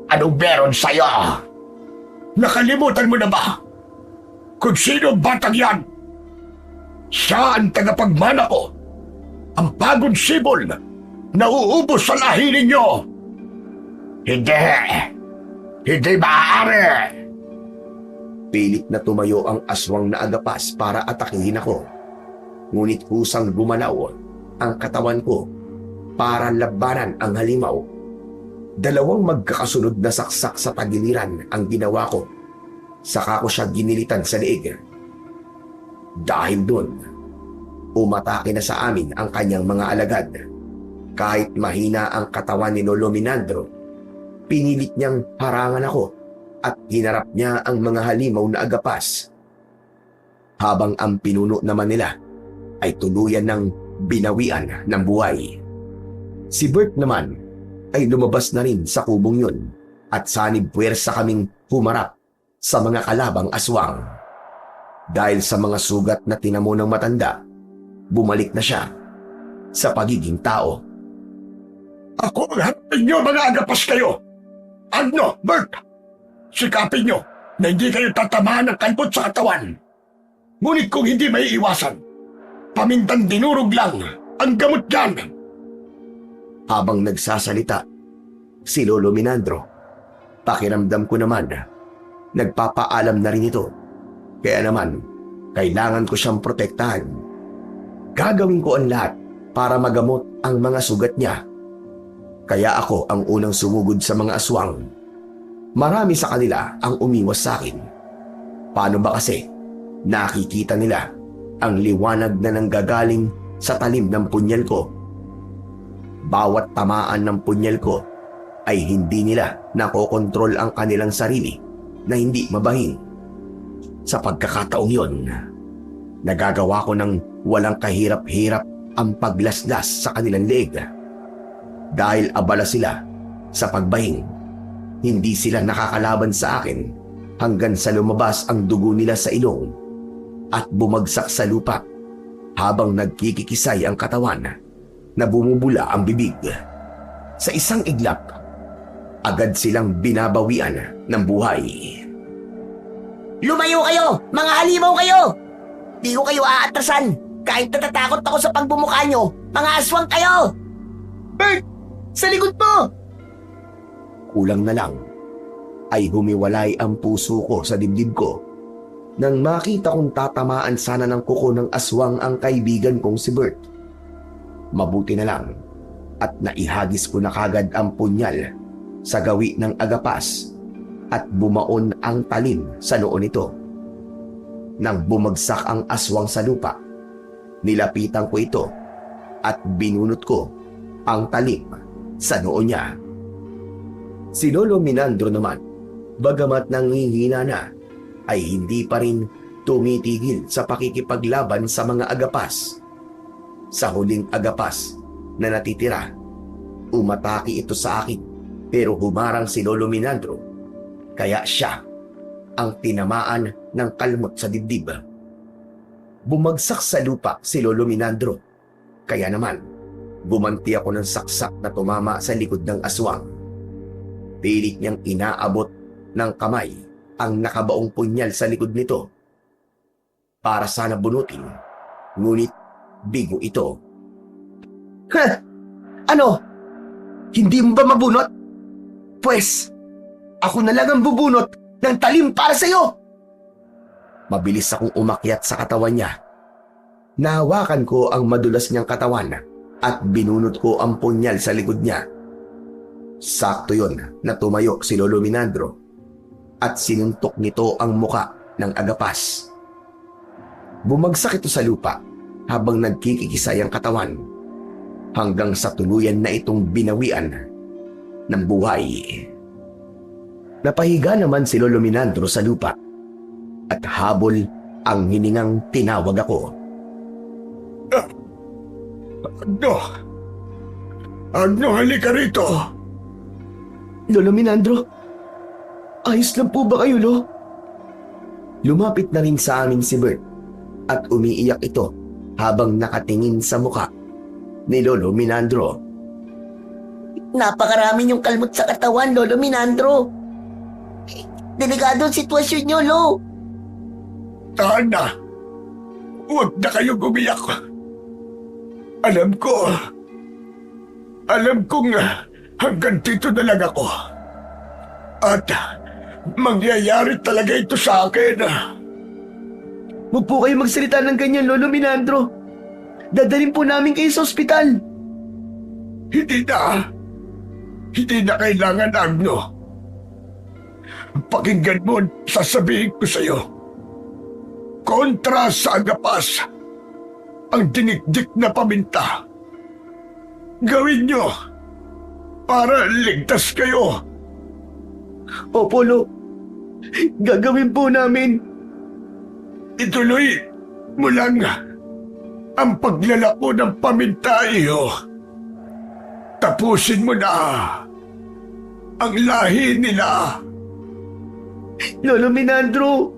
Anong meron sa'yo? Nakalimutan mo na ba kung sino ang batang yan? Siya ang tagapagmana ko. Ang bagong sibol na uubos sa lahi ninyo. Hindi. Hindi maaari. Pilit na tumayo ang aswang na agapas para atakihin ako. Ngunit kusang gumalaw ang katawan ko para labanan ang halimaw. Dalawang magkakasunod na saksak sa tagiliran ang ginawa ko. Saka ko siya ginilitan sa leeg. Dahil doon, umatake na sa amin ang kanyang mga alagad. Kahit mahina ang katawan ni Lolo Minandro, pinilit niyang harangan ako at hinarap niya ang mga halimaw na agapas. Habang ang pinuno naman nila ay tuluyan ng binawian ng buhay. Si Bert naman ay lumabas na rin sa kubong yun at sanib puwersa kaming humarap sa mga kalabang aswang. Dahil sa mga sugat na tinamo ng matanda, bumalik na siya sa pagiging tao. Ako ang harapin niyo, mga agapas kayo! Agno, Bert! Sikapin niyo na hindi kayo tatamaan ng kalbot sa katawan. Ngunit kung hindi may iwasan, pamintang dinurog lang ang gamot dyan. Habang nagsasalita si Lolo Minandro, pakiramdam ko naman nagpapaalam na rin ito. Kaya naman, kailangan ko siyang protektahan. Gagawin ko ang lahat para magamot ang mga sugat niya. Kaya ako ang unang sumugod sa mga aswang. Marami sa kanila ang umiwas sa akin. Paano ba kasi nakikita nila ang liwanag na nanggagaling sa talim ng punyal ko? Bawat tamaan ng punyal ko ay hindi nila nakokontrol ang kanilang sarili na hindi mabahing. Sa pagkakataong yon, nagagawa ko ng walang kahirap-hirap ang paglaslas sa kanilang leeg. Dahil abala sila sa pagbahing, hindi sila nakakalaban sa akin hanggang sa lumabas ang dugo nila sa ilong at bumagsak sa lupa habang nagkikikisay ang katawan na bumubula ang bibig. Sa isang iglap, agad silang binabawian ng buhay. Lumayo kayo! Mga halimaw kayo! Di ko kayo aatrasan kahit natatakot ako sa pagbumuka nyo. Mga aswang kayo! Bert! Sa likod mo! Kulang na lang ay humiwalay ang puso ko sa dibdib ko nang makita kong tatamaan sana ng kuko ng aswang ang kaibigan kong si Bert. Mabuti na lang at naihagis ko na kagad ang punyal sa gawi ng agapas at bumaon ang talim sa noo nito. Nang bumagsak ang aswang sa lupa, nilapitan ko ito at binunot ko ang talim sa noo niya. Si Lolo Minandro naman, bagamat nanghihina na, ay hindi pa rin tumitigil sa pakikipaglaban sa mga agapas. Sa huling agapas na natitira, umatake ito sa akin pero humarang si Lolo Minandro, kaya siya ang tinamaan ng kalmot sa dibdib. Bumagsak sa lupa si Lolo Minandro, kaya naman bumanti ako ng saksak na tumama sa likod ng aswang. Pilit niyang inaabot ng kamay ang nakabaong punyal sa likod nito para sana bunutin, ngunit bigo ito. Ha? Ano? Hindi mo ba mabunot? Pwes, ako na lang ang bubunot ng talim para sa'yo! Mabilis akong umakyat sa katawan niya. Nahawakan ko ang madulas niyang katawan at binunot ko ang punyal sa likod niya. Sakto yon na tumayo si Lolo Minandro at sinuntok nito ang muka ng agapas. Bumagsak ito sa lupa habang nagkikikisay ang katawan hanggang sa tuluyan na itong binawian ng buhay. Napahiga naman si Lolo Minandro sa lupa at habol ang hiningang tinawag ako. Agno! Agno, halika rito! Lolo Minandro, ayos lang po ba kayo, Lo? Lumapit na rin sa amin si Bert at umiiyak ito habang nakatingin sa muka ni Lolo Minandro. Napakarami yung kalmot sa katawan, Lolo Minandro. Delikado ang sitwasyon nyo, Lo. Tahan na! Huwag na kayo gumiyak! Alam kong hanggang dito na lang ako. At mangyayari talaga ito sa akin. Huwag po kayo magsalita ng ganyan, Lolo Minandro. Dadalhin po namin kayo sa ospital. Hindi na kailangan, Agno. Pakinggan mo ang sasabihin ko sa'yo. Kontra sa agapas ang dinikdik na paminta. gawin nyo para ligtas kayo. Opo, Lo. Gagawin po namin. Ituloy mo lang ang paglalako ng paminta iyo. Tapusin mo na ang lahi nila. Lolo Minandro,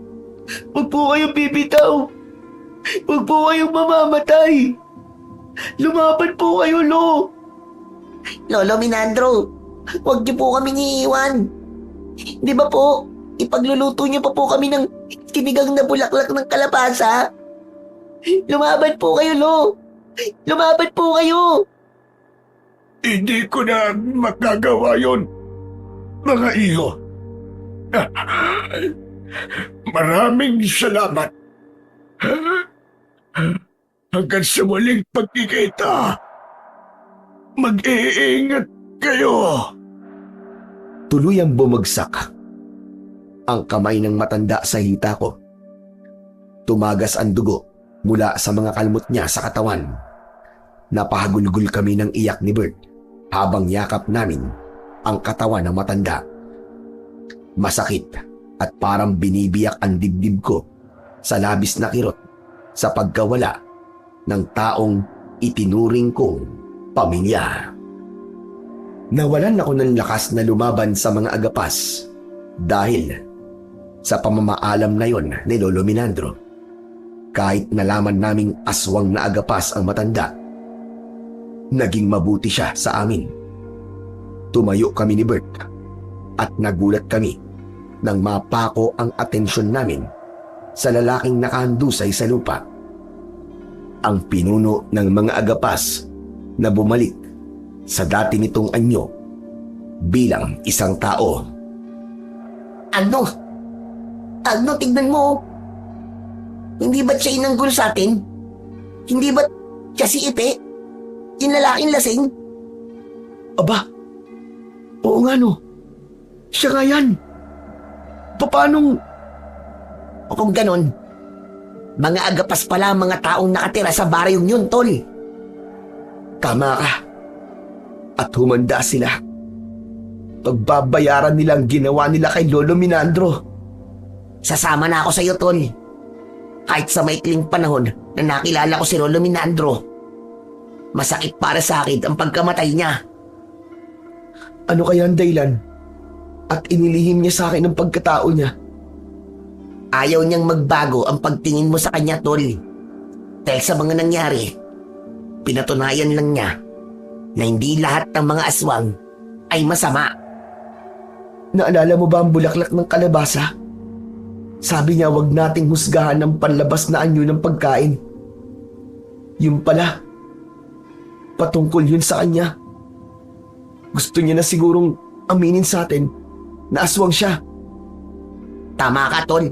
huwag po kayong bibitaw. Huwag po kayong mamamatay. Lumaban po kayo, Lo. Lolo Minandro, huwag niyo po kaming iiwan. Di ba po, ipagluluto niyo pa po kami ng kinigang na bulaklak ng kalabasa? Lumaban po kayo, Lo. Lumaban po kayo. Hindi ko na magagawa yon, mga iyo. Maraming salamat. Hanggang sa muling pagkikita, mag-iingat kayo. Tuluyang bumagsak ang kamay ng matanda sa hita ko. Tumagas ang dugo mula sa mga kalmot niya sa katawan. Napahagulgul kami ng iyak ni Bert habang yakap namin ang katawan ng matanda. Masakit at parang binibiyak ang dibdib ko sa labis na kirot sa pagkawala ng taong itinuring kong pamilya. Nawalan ako ng lakas na lumaban sa mga agapas dahil sa pamamaalam na yon ni Lolo Minandro. Kahit nalaman naming aswang na agapas ang matanda, naging mabuti siya sa amin. Tumayo kami ni Bert at nagulat kami nang mapako ang atensyon namin sa lalaking nakahandusay sa lupa. Ang pinuno ng mga agapas na bumalik sa dati nitong anyo bilang isang tao. Agno! Agno, tignan mo. Hindi ba't siya inanggol sa atin? Hindi ba't siya si Ipe? Yung lalaking lasing? Aba, oo nga no. Siya nga yan. Paanong... O kung ganon, mga agapas pala ang mga taong nakatira sa baryong yun, tol. Tama ka. At humanda sila. Pagbabayaran nila ang ginawa nila kay Lolo Minandro. Sasama na ako sa iyo, tol. Kahit sa maikling panahon na nakilala ko si Lolo Minandro, masakit para sa akin ang pagkamatay niya. Ano kaya ang dahilan? At inilihim niya sa akin ang pagkatao niya. Ayaw niyang magbago ang pagtingin mo sa kanya, tol. Dahil sa mga nangyari, pinatunayan lang niya na hindi lahat ng mga aswang ay masama. Naalala mo ba ang bulaklak ng kalabasa? Sabi niya wag nating husgahan ng panlabas na anyo ng pagkain. Yung pala, patungkol yun sa kanya. Gusto niya na sigurong aminin sa atin na aswang siya. Tama ka, tol.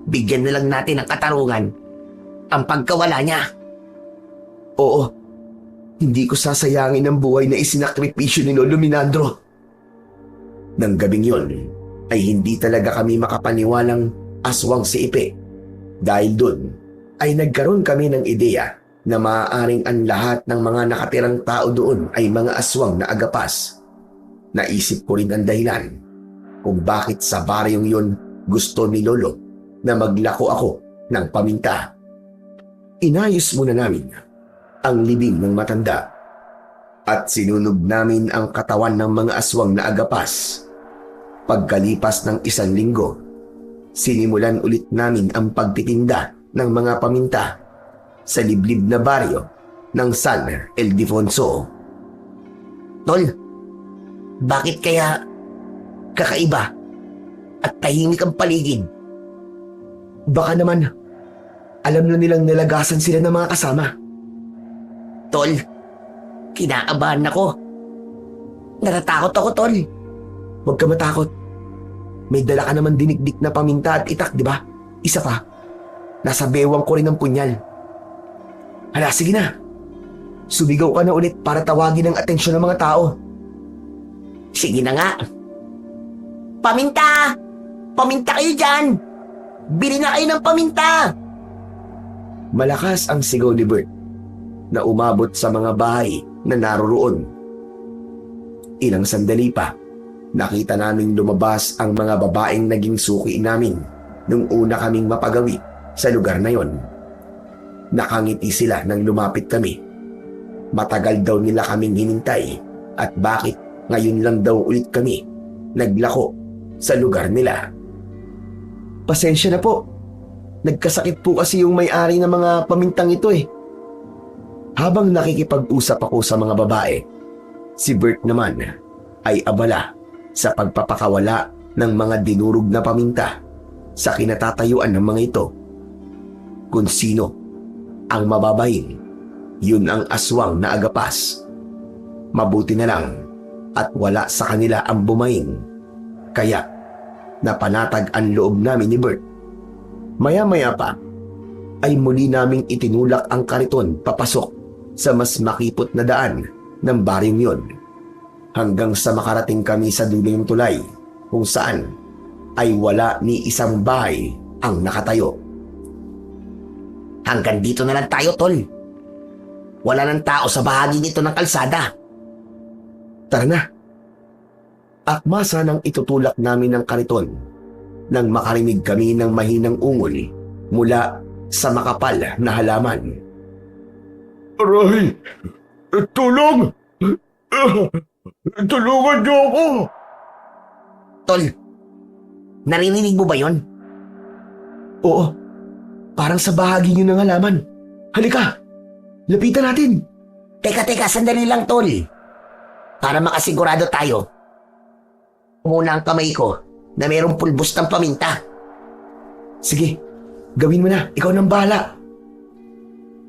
Bigyan na lang natin ng katarungan ang pagkawala niya. Oo, hindi ko sasayangin ang buhay na isinakripisyo ni Lolo Minandro. Nang gabing yon ay hindi talaga kami makapaniwalang aswang si Ipe. Dahil dun ay nagkaroon kami ng ideya na maaaring ang lahat ng mga nakatirang tao doon ay mga aswang na agapas. Naisip ko rin ang dahilan kung bakit sa baryong yon gusto ni Lolo na maglako ako ng paminta. Inayos muna namin ang libing ng matanda at sinunog namin ang katawan ng mga aswang na agapas. Pagkalipas ng 1 linggo, sinimulan ulit namin ang pagtitinda ng mga paminta sa liblib na baryo ng San Ildefonso. Tol, bakit kaya kakaiba at tahimik ang paligid? Baka naman, alam na nilang nalagasan sila ng mga kasama. Tol, kinaabahan ako. Natatakot ako, tol. Huwag ka matakot. May dala ka naman dinikdik na paminta at itak, di ba? Isa pa. Nasa bewang ko rin ang punyal. Hala, sige na. Sumigaw ka na ulit para tawagin ang atensyon ng mga tao. Sige na nga. Paminta! Paminta kayo dyan! Bili na kayo ng paminta! Malakas ang sigaw ni Bert na umabot sa mga bahay na naroroon. Ilang sandali pa, nakita naming lumabas ang mga babaeng naging suki namin nung una kaming mapagawi sa lugar na yon. Nakangiti sila nang lumapit kami. Matagal daw nila kaming hinintay at bakit ngayon lang daw ulit kami naglako sa lugar nila. Pasensya na po. Nagkasakit po kasi yung may-ari ng mga pamintang ito eh. Habang nakikipag-usap ako sa mga babae, si Bert naman ay abala sa pagpapakawala ng mga dinurog na paminta sa kinatatayuan ng mga ito. Kung sino ang mababayin, yun ang aswang na agapas. Mabuti na lang at wala sa kanila ang bumayin. Kaya napanatag ang loob namin ni Bert. Maya-maya pa ay muli naming itinulak ang kariton papasok sa mas makipot na daan ng baryong yon, hanggang sa makarating kami sa dulo ng tulay kung saan ay wala ni isang bahay ang nakatayo. Hanggang dito na lang tayo, tol. Wala nang tao sa bahagi nito ng kalsada. Tara na. Akmasa nang itutulak namin ng kariton nang makarinig kami ng mahinang ungol mula sa makapal na halaman. Aray! Tulong! Tulungan niyo ako! Tol, narinig mo ba yon? Oo. Parang sa bahagi yun ng halaman. Halika! Lapitan natin! Teka, sandali lang, tol. Para makasigurado tayo, umuna ang kamay ko na mayroong pulbos ng paminta. Sige, gawin mo na. Ikaw nang bahala.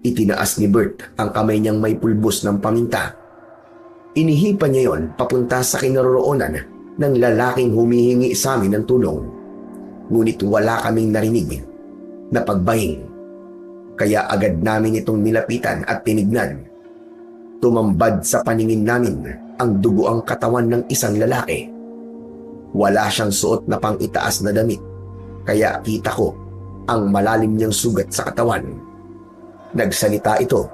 Itinaas ni Bert ang kamay niyang may pulbos ng paminta. Inihipan niya yon papunta sa kinaroroonan ng lalaking humihingi sa amin ng tulong. Ngunit wala kaming narinig na pagbahing. Kaya agad namin itong nilapitan at tinignan. Tumambad sa paningin namin ang dugoang katawan ng isang lalaki. Wala siyang suot na pang-itaas na damit, kaya kita ko ang malalim niyang sugat sa katawan. Nagsalita ito,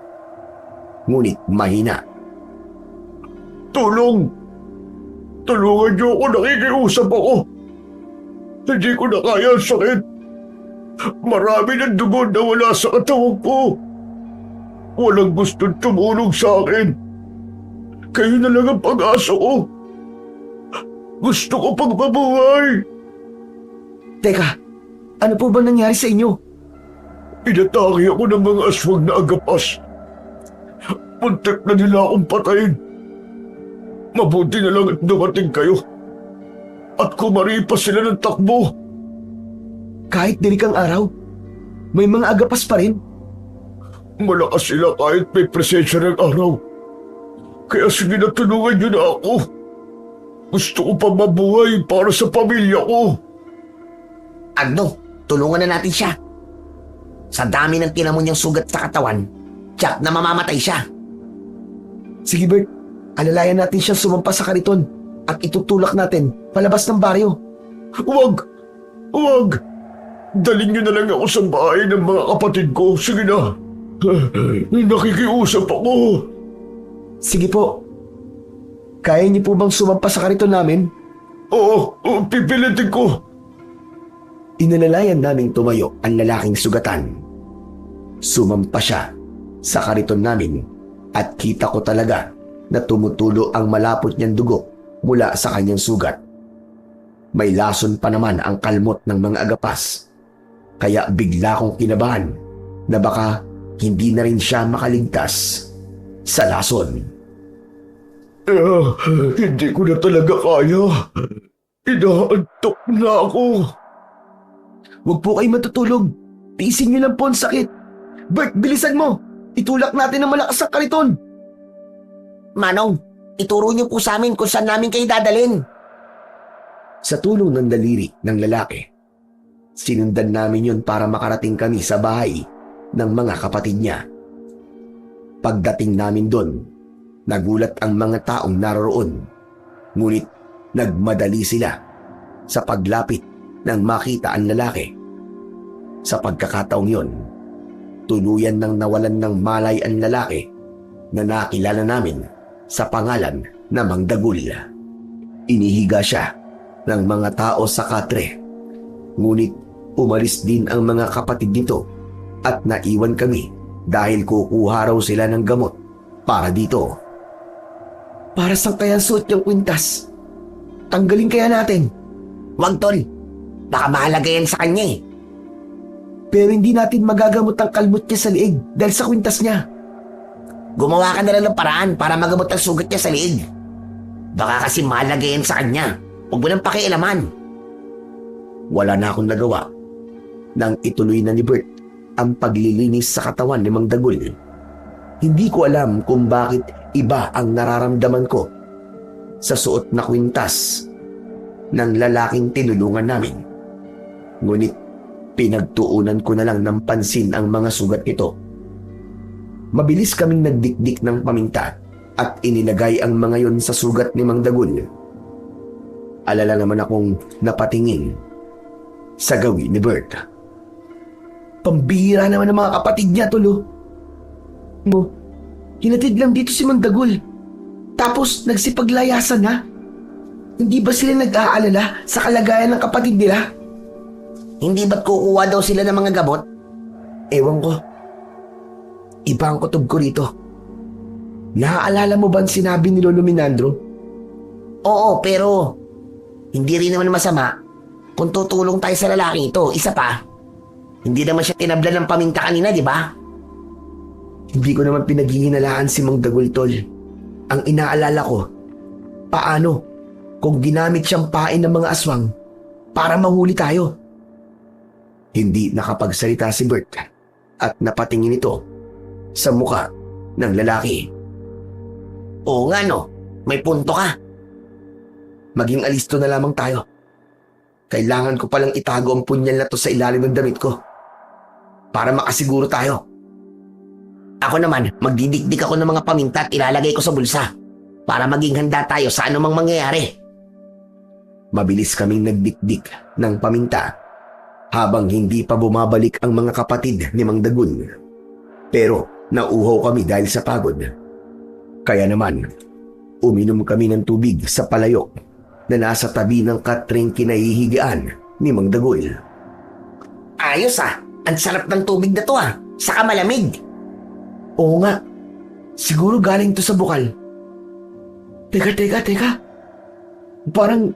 ngunit mahina. Tulong! Tulungan niyo ako, nakikiusap ako! Hindi ko na kaya ang sakit! Marami ng dugo na wala sa katawan ko! Walang gustong tumulong sa akin! Kayo na lang ang pag-asa ko! Gusto ko pang mabuhay! Teka, ano po ba nangyari sa inyo? Inatake ako ng mga aswang na agapas. Muntik na nila akong patayin. Mabuti na lang at dumating kayo. At kumaripas sila ng takbo. Kahit dirik ang araw, may mga agapas pa rin. Malakas sila kahit may presensya ng araw. Kaya sige na, tulungan niyo na ako. Gusto ko pa mabuhay para sa pamilya ko. Agno, tulungan na natin siya. Sa dami ng tinamo niyang sugat sa katawan, tiyak na mamamatay siya. Sige Bert, alalayan natin siyang sumampas sa kariton at itutulak natin palabas ng baryo. Huwag! Huwag! Dalhin niyo na lang ako sa bahay ng mga kapatid ko. Sige na. Nakikiusap ako. Sige po. Kaya niyo po bang sumampas sa kariton namin? Oo, pipilitin ko. Inalalayan naming tumayo ang lalaking sugatan. Sumampa siya sa kariton namin at kita ko talaga na tumutulo ang malapot niyang dugo mula sa kanyang sugat. May lason pa naman ang kalmot ng mga agapas, kaya bigla kong kinabahan na baka hindi na rin siya makaligtas sa lason. Hindi ko na talaga kaya. Inaantok na ako. Huwag po kayo matutulog. Tiisin niyo lang po ang sakit. Bert, bilisan mo! Itulak natin ng malakas ang kariton! Manong, ituro niyo po sa amin kung saan namin kayo dadalhin. Sa tulong ng daliri ng lalaki, sinundan namin yun para makarating kami sa bahay ng mga kapatid niya. Pagdating namin doon, nagulat ang mga taong naroroon, ngunit nagmadali sila sa paglapit nang makita ang lalaki. Sa pagkakataong yon, tuluyan nang nawalan ng malay ang lalaki na nakilala namin sa pangalan na Mang Dagul. Inihiga siya ng mga tao sa katre. Ngunit umalis din ang mga kapatid nito at naiwan kami dahil kukuha raw sila ng gamot para dito. Para saan kaya suot yung kwintas? Tanggalin kaya natin. Wag, tol. Baka mahalaga yan sa kanya eh. Pero hindi natin magagamot ang kalmot niya sa liig dahil sa kwintas niya. Gumawa ka na lang ng paraan para magamot ang sugat niya sa liig. Baka kasi mahalaga yan sa kanya. Huwag mo nang pakialaman. Wala na akong nagawa nang ituloy na ni Bert ang paglilinis sa katawan ni Mang Dagul. Hindi ko alam kung bakit iba ang nararamdaman ko sa suot na kwintas ng lalaking tinulungan namin. Ngunit pinagtuunan ko na lang ng pansin ang mga sugat nito. Mabilis kaming nagdikdik ng paminta at inilagay ang mga yon sa sugat ni Mang Dagul. Alala naman akong napatingin sa gawin ni Bert. Pambihira naman ng mga kapatid niya, tulo. Mo, hinatid lang dito si Mang Dagul. Tapos nagsipaglayasan na. Hindi ba sila nag-aalala sa kalagayan ng kapatid nila? Hindi ba't kukuha daw sila ng mga gamot? Ewan ko. Iba ang kutob ko rito. Naaalala mo ba ang sinabi ni Lolo Minandro? Oo, pero hindi rin naman masama kung tutulong tayo sa lalaki ito. Isa pa, hindi naman siya tinabla ng paminta kanina, di ba? Hindi ko naman pinaghihinalaan si Mang Dagul, tol. Ang inaalala ko, paano kung ginamit siyang pain ng mga aswang para mahuli tayo? Hindi nakapagsalita si Bert at napatingin ito sa muka ng lalaki. Oo nga no, may punto ka. Maging alisto na lamang tayo. Kailangan ko palang itago ang punyal na to sa ilalim ng damit ko para makasiguro tayo. Ako naman, magdidikdik ako ng mga paminta at ilalagay ko sa bulsa para maging handa tayo sa anumang mangyayari. Mabilis kaming nagdikdik ng paminta habang hindi pa bumabalik ang mga kapatid ni Mang Dagul. Pero nauuhaw kami dahil sa pagod. Kaya naman, uminom kami ng tubig sa palayok na nasa tabi ng katring kinahihigaan ni Mang Dagul. Ayos ah, ang sarap ng tubig na to ah, saka malamig. Oo nga, siguro galing to sa bukal. Teka. Parang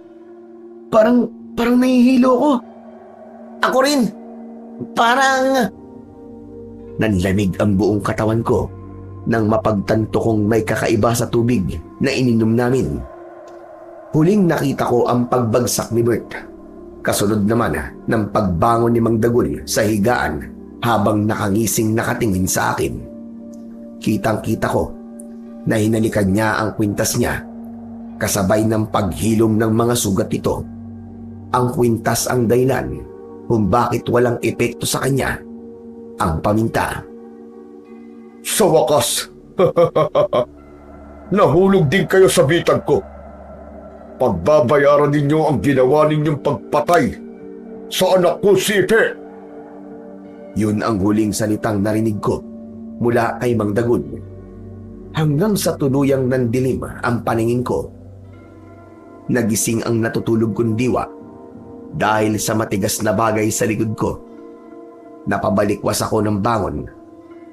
nahihilo ko. Ako rin, parang... Nanlamig ang buong katawan ko nang mapagtanto kong may kakaiba sa tubig na ininom namin. Huling nakita ko ang pagbagsak ni Bert. Kasunod naman ng pagbangon ni Mang Dagul sa higaan habang nakangising nakatingin sa akin. Kitang-kita ko na hinalikan niya ang kwintas niya kasabay ng paghilom ng mga sugat nito. Ang kwintas ang dahilan kung bakit walang epekto sa kanya ang paminta. Sa wakas, nahulog din kayo sa bitag ko. Pagbabayaran ninyo ang ginawa ninyong pagpatay sa anak ko si Ipe. Yun ang huling salitang narinig ko mula kay Mang Dagul. Hanggang sa tuluyang nandilim ang paningin ko. Nagising ang natutulog kong diwa dahil sa matigas na bagay sa likod ko. Napabalikwas ako ng bangon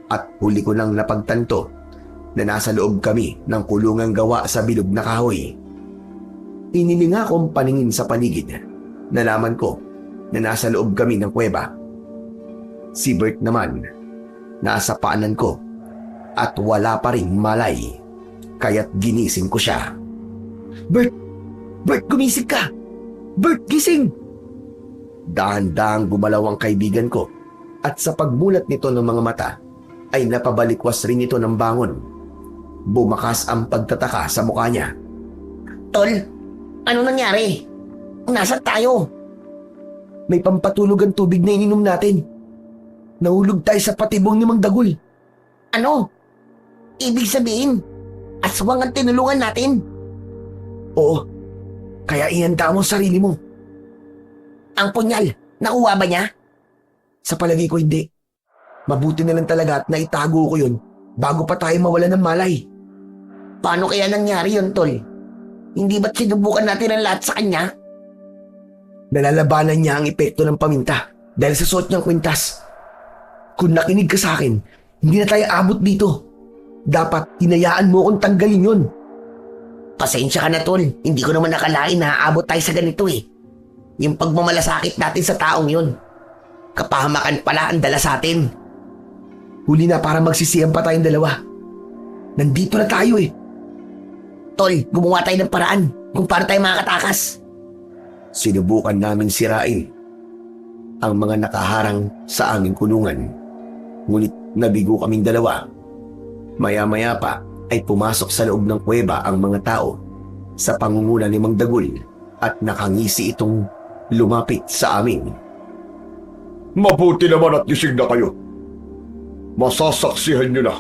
at huli ko nang napagtanto na nasa loob kami ng kulungang gawa sa bilog na kahoy. Inilinga kong paningin sa paligid. Nalaman ko na nasa loob kami ng kuweba. Si Bert naman, nasa paanan ko at wala pa ring malay. Kaya't ginising ko siya. Bert, gumising ka! Bert, gising! Dahan-dahang gumalaw ang kaibigan ko at sa pagbulat nito ng mga mata ay napabalikwas rin ito ng bangon. Bumakas ang pagtataka sa mukha niya. Tol, ano nangyari? Nasaan tayo? May pampatulog ang tubig na ininom natin. Nahulog tayo sa patibong ni Mang Dagul. Ano? Ibig sabihin, aswang ang tinulungan natin? Oo, kaya ihanda mo sarili mo. Ang punyal, nakuha ba niya? Sa palagay ko hindi. Mabuti na lang talaga at naitago ko yun bago pa tayo mawala ng malay. Paano kaya nangyari yun, Tol? Hindi ba't sinubukan natin ang lahat sa kanya? Nalalabanan niya ang epekto ng paminta dahil sa suot niyang kwintas. Kung nakinig ka sa akin, hindi na tayo abot dito. Dapat hinayaan mo akong tanggalin yun. Pasensya ka na, Tol. Hindi ko naman nakalain na aabot tayo sa ganito eh. Yung pagmamalasakit natin sa taong yun. Kapahamakan pala ang dala sa atin. Huli na para magsisiyang pa tayong dalawa. Nandito na tayo eh. Tol, gumawa tayo ng paraan kung paano tayo makakatakas. Sinubukan naming sirain ang mga nakaharang sa aming kulungan. Ngunit nabigo kaming dalawa. Maya-maya pa ay pumasok sa loob ng kuweba ang mga tao sa pangunguna ni Mang Dagul at nakangisi itong lumapit sa amin. Mabuti naman at gising na kayo. Masasaksihan niyo na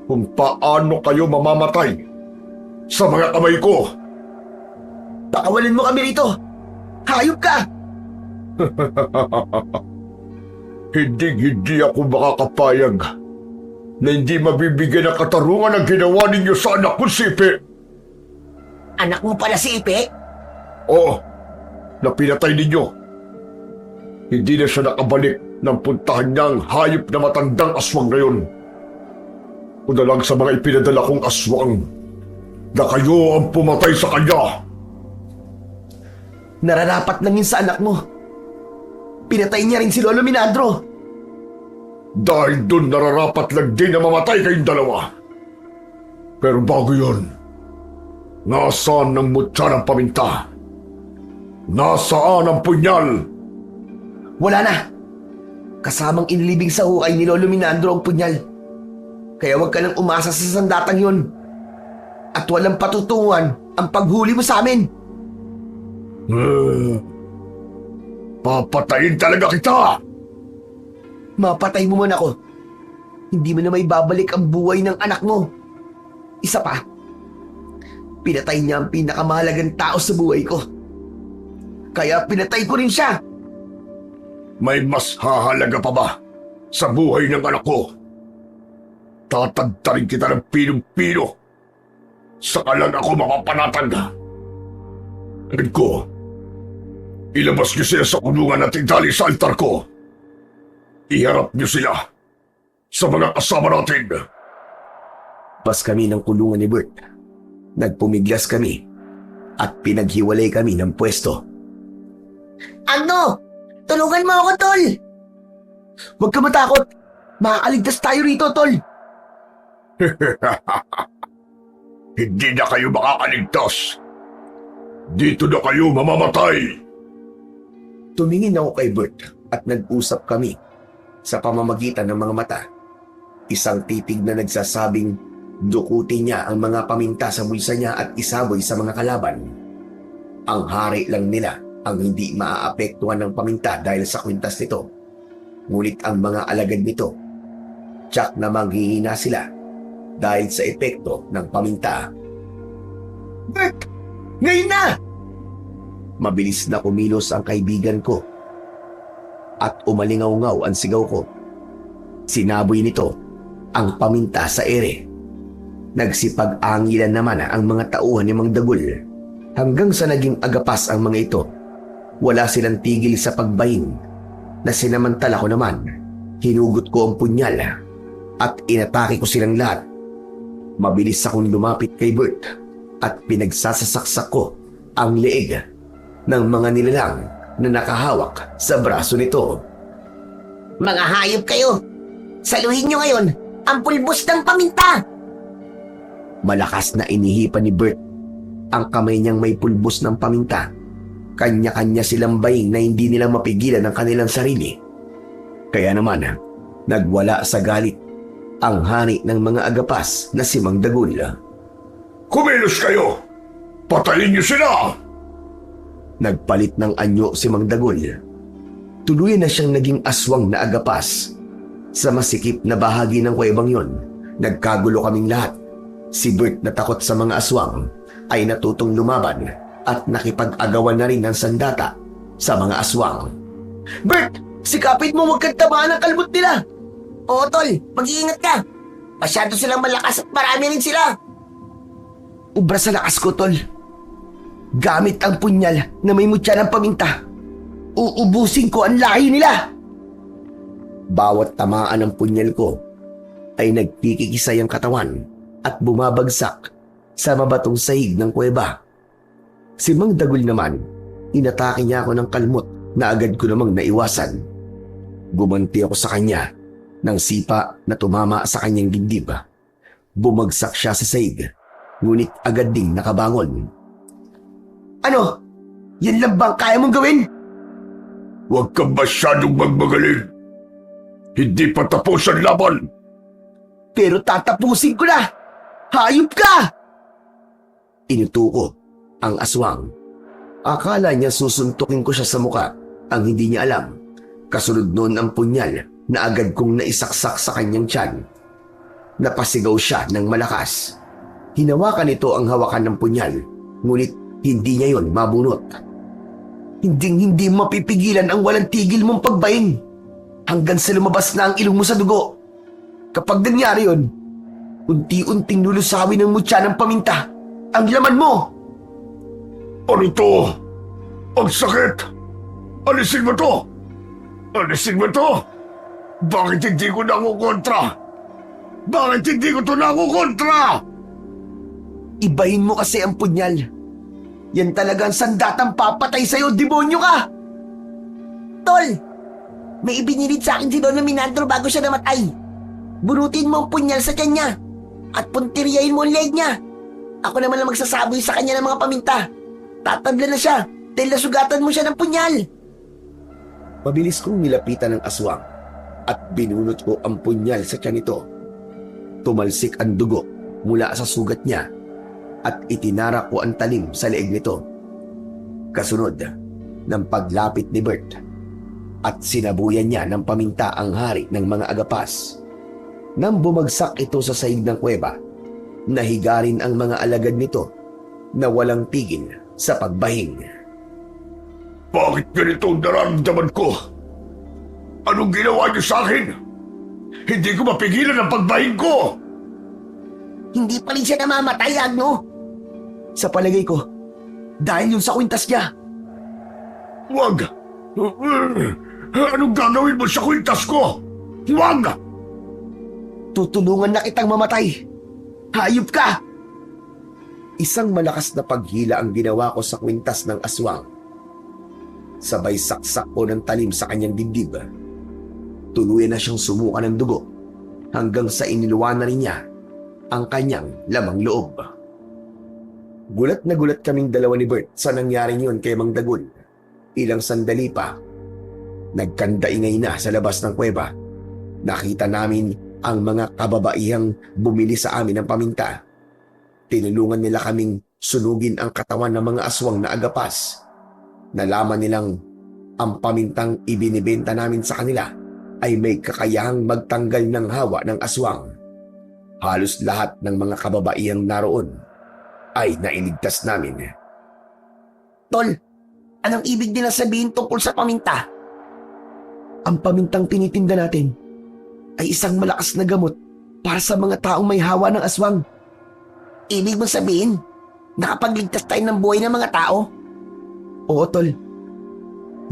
kung paano kayo mamamatay sa mga kamay ko. Pakawalan mo kami rito. Hayop ka! Hindi ako makakapayag na hindi mabibigyan ng katarungan ang ginawa ninyo sa anak ko si Ipe. Anak mo pala si Ipe? Oo, na pinatay ninyo. Hindi na siya nakabalik ng puntahan niyang hayop na matandang aswang ngayon. O na lang sa mga ipinadala kong aswang na kayo ang pumatay sa kanya. Nararapat lang yun sa anak mo. Pinatay niya rin si Lolo Minandro. Dahil dun nararapat lang din na mamatay kayong dalawa. Pero bago yun, nasaan ang mutya ng paminta? Nasaan ang punyal? Wala na. Kasamang inilibing sa hukay ni Lolo Minandro ang punyal. Kaya huwag ka nang umasa sa sandatang yun. At walang patutunguhan ang paghuli mo sa amin. Papatayin talaga kita! Mapatay mo man ako. Hindi mo na may babalik ang buhay ng anak mo. Isa pa, pinatay niya ang pinakamahalagang tao sa buhay ko. Kaya pinatay ko rin siya. May mas hahalaga pa ba sa buhay ng anak ko? Tatagtarin kita ng pinong-pino. Saka lang ako mapapanatag. Agad ko, ilabas niyo sila sa kulungan at idali sa altar ko. Iharap niyo sila sa mga kasama natin. Pas kami ng kulungan ni Bert. Nagpumiglas kami at pinaghiwalay kami ng pwesto. Ano? Tulungan mo ako, Tol! Huwag ka matakot. Makakaligtas tayo rito, Tol. Hindi na kayo makakaligtas. Dito na kayo mamamatay. Tumingin ako kay Bert at nag-usap kami sa pamamagitan ng mga mata. Isang titig na nagsasabing dukutin niya ang mga paminta sa bulsa niya at isaboy sa mga kalaban. Ang hari lang nila ang hindi maaapektuhan ng paminta dahil sa kwintas nito. Ngunit ang mga alagad nito, tiyak na manghihina sila dahil sa epekto ng paminta. Bert! Ngayon na! Mabilis na kumilos ang kaibigan ko at umalingaw-ngaw ang sigaw ko. Sinaboy nito ang paminta sa ere. Nagsipag-angilan naman ang mga tauhan ni Mang Dagul hanggang sa naging agapas ang mga ito. Wala silang tigil sa pagbayin na sinamantala ko naman. Hinugot ko ang punyal at inatake ko silang lahat. Mabilis akong lumapit kay Bert at pinagsasasaksak ko ang leeg ng mga nilalang na nakahawak sa braso nito. Mga hayop kayo! Saluhin nyo ngayon ang pulbos ng paminta! Malakas na inihipan ni Bert ang kamay niyang may pulbos ng paminta. Kanya-kanya silang baying na hindi nila mapigilan ang kanilang sarili. Kaya naman, nagwala sa galit ang hari ng mga agapas na si Mang Dagul. Kumilos kayo! Patayin niyo sila! Nagpalit ng anyo si Mang Dagul. Tuluyan na siyang naging aswang na agapas. Sa masikip na bahagi ng kuwebang yon, nagkagulo kaming lahat. Si Bert na takot sa mga aswang ay natutong lumaban at nakipag-agawan na rin ng sandata sa mga aswang. Bert! Sikapit mo huwag kang tamaan ng kalbot nila! Oo, Tol! Mag-iingat ka! Masyado silang malakas at marami rin sila. Ubra sa lakas ko, tol. Gamit ang punyal na may mutya ng paminta. Uubusin ko ang lahi nila. Bawat tamaan ng punyal ko ay nagpikikisay ang katawan at bumabagsak sa mabatong sahig ng kuweba. Si Mang Dagul naman, inatake niya ako ng kalmot na agad ko namang naiwasan. Gumanti ako sa kanya ng sipa na tumama sa kanyang dibdib. Bumagsak siya sa sahig, ngunit agad ding nakabangon. Ano? Yan lang bang kaya mong gawin? Huwag kang masyadong magmagaling. Hindi pa tapos ang laban. Pero tatapusin ko na! Hayop ka! Inuto ko ang aswang. Akala niya susuntukin ko siya sa muka. Ang hindi niya alam, kasunod noon ang punyal na agad kong naisaksak sa kanyang tiyan. Napasigaw siya ng malakas. Hinawakan nito ang hawakan ng punyal, ngunit hindi niya yon mabunot. Hindi mapipigilan ang walang tigil mong pagbaing hanggang sa lumabas na ang ilong mo sa dugo. Kapag nangyari yon, unti-unting lulusawin ng mutya ng paminta ang laman mo. Ano to? Ang sakit! Alisin mo to! Alisin mo to! Bakit hindi ko nakukontra? Bakit hindi ko to nakukontra? Ibahin mo kasi ang punyal. Yan talagang sandatang papatay sa'yo, demonyo ka! Tol, may ibinilid sa akin si Don Minandro bago siya namatay. Bunutin mo ang punyal sa tiyan niya at puntiryahin mo ang leg niya. Ako naman ang magsasaboy sa kanya ng mga paminta. Tatabla na siya dahil nasugatan mo siya ng punyal. Mabilis kong nilapitan ng aswang at binunot ko ang punyal sa tiyan nito. Tumalsik ang dugo mula sa sugat niya at itinara ko ang talim sa leeg nito. Kasunod ng paglapit ni Bert at sinabuyan niya ng paminta ang hari ng mga agapas. Nang bumagsak ito sa sahig ng kuweba, nahiga rin ang mga alagad nito na walang tigil sa pagbahing. Bakit ganito ang nararamdaman ko? Anong ginawa niyo sa akin? Hindi ko mapigilan ang pagbahing ko! Hindi pa rin siya namamatay, Agno. Sa palagay ko, dahil yun sa kwintas niya. Huwag! Anong gagawin mo sa kwintas ko? Huwag! Tutulungan na kitang mamatay. Hayop ka! Isang malakas na paghila ang ginawa ko sa kwintas ng aswang. Sabay saksak ko ng talim sa kanyang dibdib. Tuluyan na siyang sumuka ng dugo hanggang sa iniluwan na rin niya ang kanyang lamang loob. Gulat na gulat kaming dalawa ni Bert sa nangyaring yun kay Mang Dagul. Ilang sandali pa, nagkandaingay na sa labas ng kuweba. Nakita namin ang mga kababaihang bumili sa amin ng paminta. Tinulungan nila kaming sunugin ang katawan ng mga aswang na agapas. Nalaman nilang ang pamintang ibinibenta namin sa kanila ay may kakayahang magtanggal ng hawa ng aswang. Halos lahat ng mga kababaihang naroon ay nailigtas namin. Tol, anong ibig nila sabihin tungkol sa paminta? Ang pamintang tinitinda natin ay isang malakas na gamot para sa mga taong may hawa ng aswang. Ibig mong sabihin, nakapagligtas tayo ng buhay ng mga tao? Oo, tol.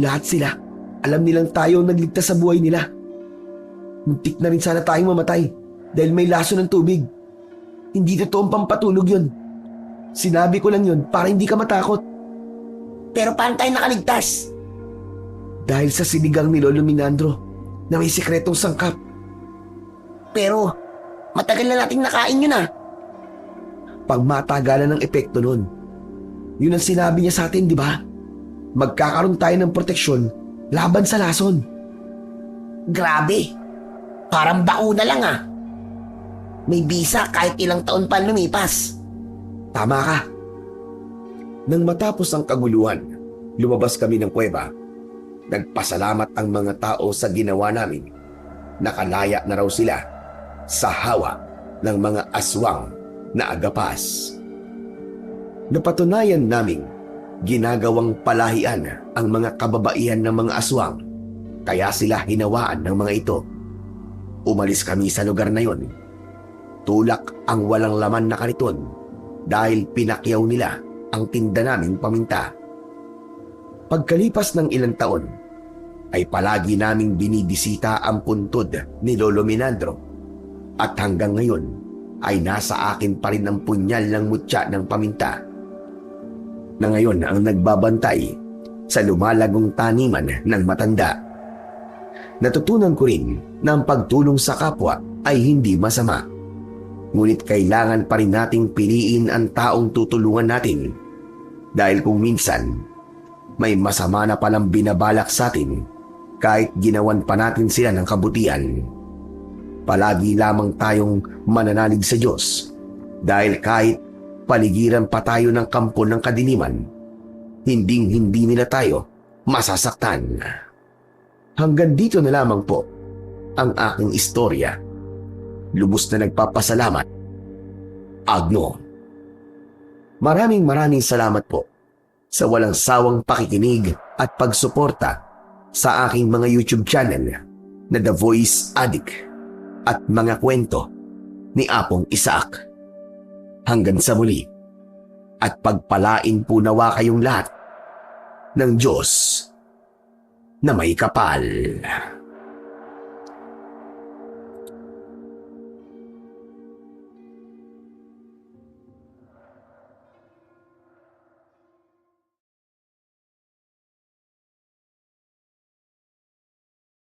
Lahat sila, alam nilang tayo ang nagligtas sa buhay nila. Muntik na rin sana tayong mamatay dahil may laso ng tubig. Hindi totoong pampatulog yun. Sinabi ko lang yun para hindi ka matakot. Pero paano tayo nakaligtas? Dahil sa sinigang ni Lolo Minandro na may sikretong sangkap. Pero matagal na nating nakain yun ah. Pagmatagalan ng epekto nun. Yun ang sinabi niya sa atin, di ba? Magkakaroon tayo ng proteksyon laban sa lason. Grabe, parang bakuna lang ah. May bisa kahit ilang taon pa lumipas. Tama ka. Nang matapos ang kaguluhan, lumabas kami ng kuweba. Nagpasalamat ang mga tao sa ginawa namin. Nakalaya na raw sila sa hawa ng mga aswang na agapas. Napatunayan naming ginagawang palahian ang mga kababaihan ng mga aswang, kaya sila hinawaan ng mga ito. Umalis kami sa lugar na yon. tulak ang walang laman na kariton dahil pinakyaw nila ang tinda naming paminta. Pagkalipas ng ilang taon, ay palagi naming binibisita ang puntod ni Lolo Minandro at hanggang ngayon ay nasa akin pa rin ang punyal ng mutya ng paminta na ngayon ang nagbabantay sa lumalagong taniman ng matanda. Natutunan ko rin na ang pagtulong sa kapwa ay hindi masama. Ngunit kailangan pa rin nating piliin ang taong tutulungan natin dahil kung minsan may masama na palang binabalak sa atin kahit ginawan pa natin sila ng kabutihan. Palagi lamang tayong mananalig sa Diyos dahil kahit paligiran pa tayo ng kampo ng kadiliman, hindi nila tayo masasaktan. Hanggang dito na lamang po ang aking istorya. Lubos na nagpapasalamat, Agno. Maraming salamat po sa walang sawang pakikinig at pagsuporta sa aking mga YouTube channel na The Voice Addict at mga kwento ni Apong Isaac. Hanggang sa muli at pagpalain po nawa kayong lahat ng Diyos na may kapal.